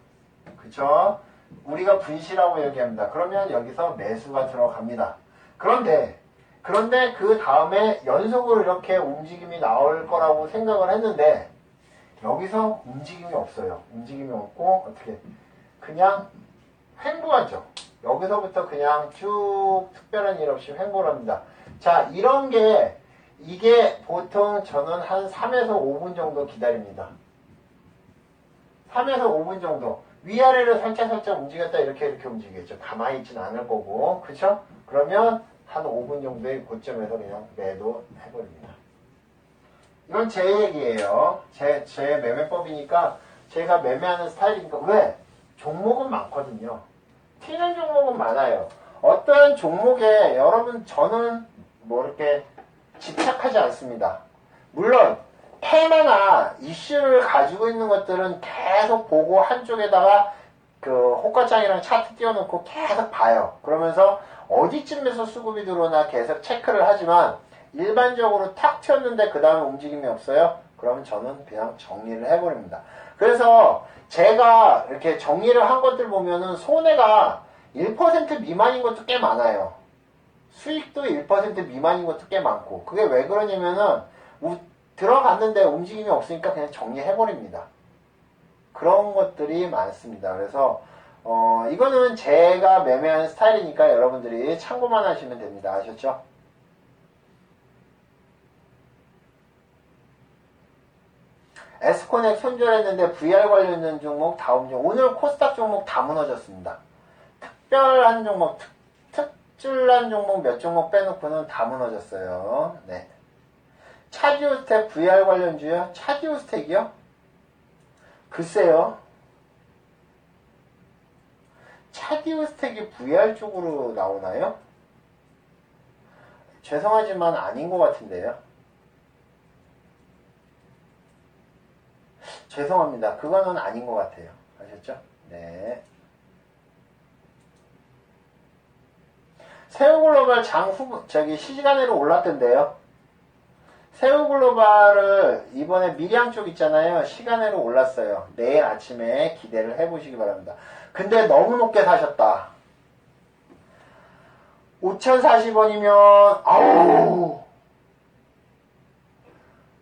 그쵸? 우리가 분시라고 얘기합니다. 그러면 여기서 매수가 들어갑니다. 그런데 그 다음에 연속으로 이렇게 움직임이 나올 거라고 생각을 했는데 여기서 움직임이 없어요. 움직임이 없고 어떻게 그냥 횡보하죠. 여기서부터 그냥 쭉 특별한 일 없이 횡보를 합니다. 자, 이게 보통 저는 한 3에서 5분 정도 기다립니다. 3에서 5분 정도. 위아래로 살짝 움직였다 이렇게 움직이겠죠. 가만히 있지는 않을 거고. 그쵸? 그러면 한 5분 정도의 고점에서 그냥 매도 해버립니다. 이건 제 얘기예요. 제 매매법이니까 제가 매매하는 스타일이니까. 왜? 종목은 많거든요. 튀는 종목은 많아요. 어떤 종목에 저는 뭐 이렇게 집착하지 않습니다. 물론 테마나 이슈를 가지고 있는 것들은 계속 보고 한쪽에다가 호가창이랑 차트 띄워놓고 계속 봐요. 그러면서 어디쯤에서 수급이 들어오나 계속 체크를 하지만 일반적으로 탁 튀었는데 그 다음에 움직임이 없어요? 그러면 저는 그냥 정리를 해버립니다. 그래서 제가 이렇게 정리를 한 것들 보면은 손해가 1% 미만인 것도 꽤 많아요. 수익도 1% 미만인 것도 꽤 많고. 그게 왜 그러냐면은 들어갔는데 움직임이 없으니까 그냥 정리해버립니다. 그런 것들이 많습니다. 그래서 이거는 제가 매매하는 스타일이니까 여러분들이 참고만 하시면 됩니다. 아셨죠? 에스코넥 손절했는데 VR 관련된 종목 다음 중 오늘 코스닥 종목 다 무너졌습니다. 특별한 종목, 특출난 종목 몇 종목 빼놓고는 다 무너졌어요. 네. 차디오스텍 VR 관련주요? 차디오스텍이요? 글쎄요. 차디오스텍이 VR 쪽으로 나오나요? 죄송하지만 아닌 것 같은데요. 죄송합니다. 그거는 아닌 것 같아요. 아셨죠? 네. 세우글로벌 시간으로 올랐던데요. 세우글로벌을 이번에 밀양 쪽 있잖아요. 시간으로 올랐어요. 내일 아침에 기대를 해보시기 바랍니다. 근데 너무 높게 사셨다. 5,040원이면 아우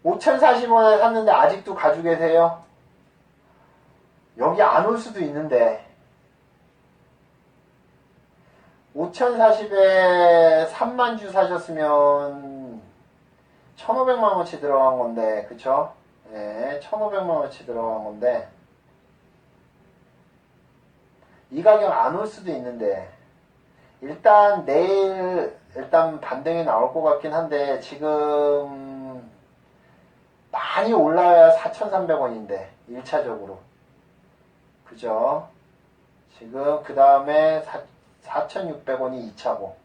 5,040원에 샀는데 아직도 가지고 계세요? 여기 안 올 수도 있는데 5,040에 3만 주 사셨으면 1,500만원치 들어간 건데 그쵸? 네, 1,500만원치 들어간 건데 이 가격 안 올 수도 있는데 일단 내일 반등이 나올 것 같긴 한데 지금 많이 올라야 4,300원인데 1차적으로 그죠? 지금 그 다음에 4,600원이 2차고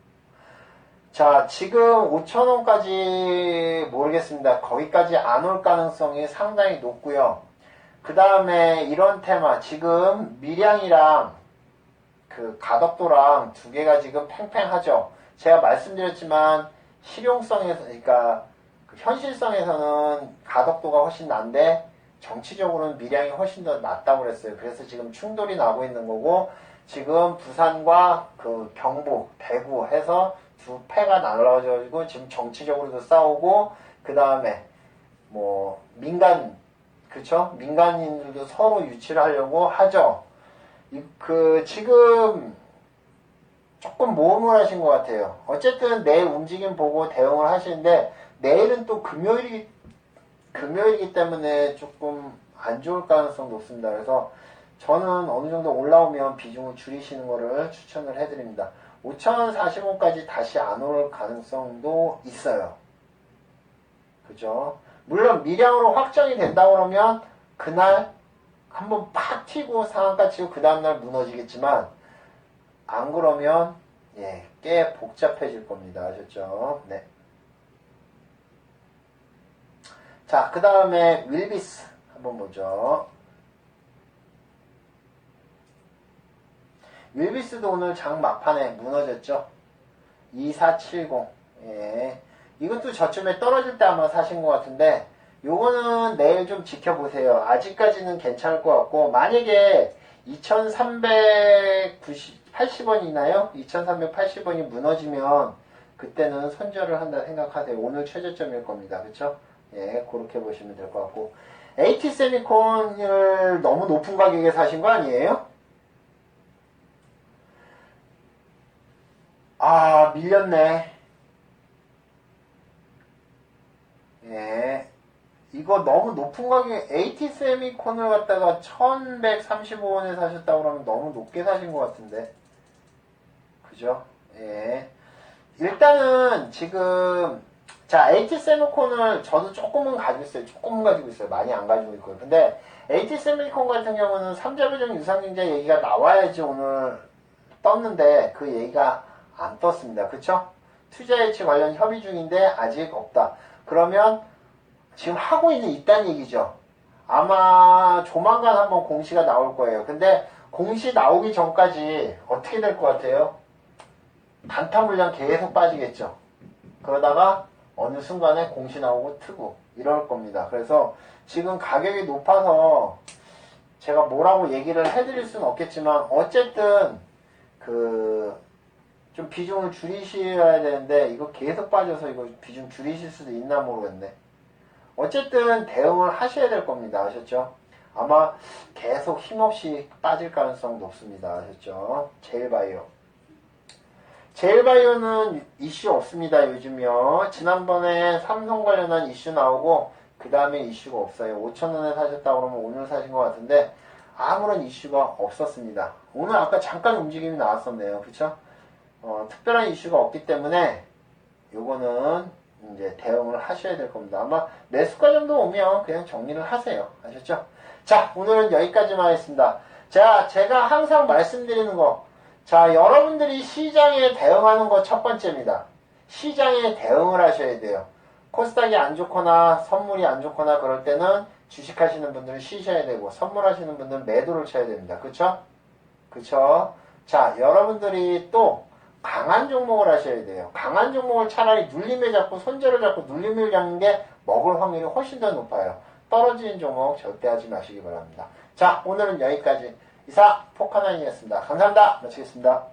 자 지금 5,000원까지 모르겠습니다. 거기까지 안 올 가능성이 상당히 높고요. 그 다음에 이런 테마 지금 밀양이랑 그 가덕도랑 두 개가 지금 팽팽하죠. 제가 말씀드렸지만 실용성에서 그러니까 그 현실성에서는 가덕도가 훨씬 난데 정치적으로는 밀양이 훨씬 더 낫다고 그랬어요. 그래서 지금 충돌이 나고 있는 거고 지금 부산과 그 경북, 대구 해서 두 패가 나눠져가지고 지금 정치적으로도 싸우고 그 다음에 뭐 그쵸? 민간인들도 서로 유치를 하려고 하죠. 지금 조금 모험을 하신 것 같아요. 어쨌든 내일 움직임 보고 대응을 하시는데 내일은 또 금요일이기 때문에 조금 안 좋을 가능성이 높습니다. 그래서 저는 어느 정도 올라오면 비중을 줄이시는 거를 추천을 해드립니다. 5,040원까지 다시 안 올 가능성도 있어요. 그죠? 물론 밀양으로 확정이 된다 그러면 그날 한번 팍 튀고 상한가 치고 그 다음날 무너지겠지만 안 그러면 꽤 복잡해질 겁니다. 아셨죠? 네. 자, 그 다음에 윌비스 한번 보죠. 윌비스도 오늘 장 막판에 무너졌죠. 2470. 예. 이것도 저쯤에 떨어질 때 아마 사신 것 같은데 요거는 내일 좀 지켜보세요. 아직까지는 괜찮을 것 같고 만약에 2380원이나요? 2380원이 무너지면 그때는 손절을 한다 생각하세요. 오늘 최저점일 겁니다. 그쵸? 예, 그렇게 보시면 될 것 같고 AT 세미콘을 너무 높은 가격에 사신 거 아니에요? 아, 밀렸네. 예. 이거 너무 높은 가격에 AT 세미콘을 갖다가 1135원에 사셨다고 그러면 너무 높게 사신 것 같은데. 그죠? 예. 일단은 지금 자 AT 세미콘을 저도 조금은 가지고 있어요. 조금은 가지고 있어요. 많이 안 가지고 있고요. 근데 AT 세미콘 같은 경우는 3자 배정 유상증자 얘기가 나와야지 오늘 떴는데 그 얘기가 안 떴습니다. 그쵸? 투자 예치 관련 협의 중인데 아직 없다. 그러면 지금 하고 있다는 얘기죠. 아마 조만간 한번 공시가 나올 거예요. 근데 공시 나오기 전까지 어떻게 될 것 같아요? 단타 물량 계속 빠지겠죠. 그러다가 어느 순간에 공시 나오고 트고 이럴 겁니다. 그래서 지금 가격이 높아서 제가 뭐라고 얘기를 해드릴 수는 없겠지만 어쨌든 좀 비중을 줄이셔야 되는데 이거 계속 빠져서 이거 비중 줄이실 수도 있나 모르겠네. 어쨌든 대응을 하셔야 될 겁니다. 아셨죠? 아마 계속 힘없이 빠질 가능성 높습니다. 아셨죠? 제일바이오. 제일바이오는 이슈 없습니다. 요즘요. 지난번에 삼성 관련한 이슈 나오고 그 다음에 이슈가 없어요. 5,000원에 사셨다고 그러면 오늘 사신 것 같은데 아무런 이슈가 없었습니다. 오늘 아까 잠깐 움직임이 나왔었네요. 그쵸? 특별한 이슈가 없기 때문에 요거는 이제 대응을 하셔야 될 겁니다. 아마 매수가 정도 오면 그냥 정리를 하세요. 아셨죠? 자, 오늘은 여기까지만 하겠습니다. 자, 제가 항상 말씀드리는 거. 자, 여러분들이 시장에 대응하는 거 첫 번째입니다. 시장에 대응을 하셔야 돼요. 코스닥이 안 좋거나 선물이 안 좋거나 그럴 때는 주식하시는 분들은 쉬셔야 되고 선물하시는 분들은 매도를 쳐야 됩니다. 그쵸? 그쵸? 자, 여러분들이 또 강한 종목을 하셔야 돼요. 강한 종목을 차라리 눌림에 잡고 손절을 잡고 눌림을 잡는 게 먹을 확률이 훨씬 더 높아요. 떨어지는 종목 절대 하지 마시기 바랍니다. 자, 오늘은 여기까지. 이상 포카나인이었습니다. 감사합니다. 마치겠습니다.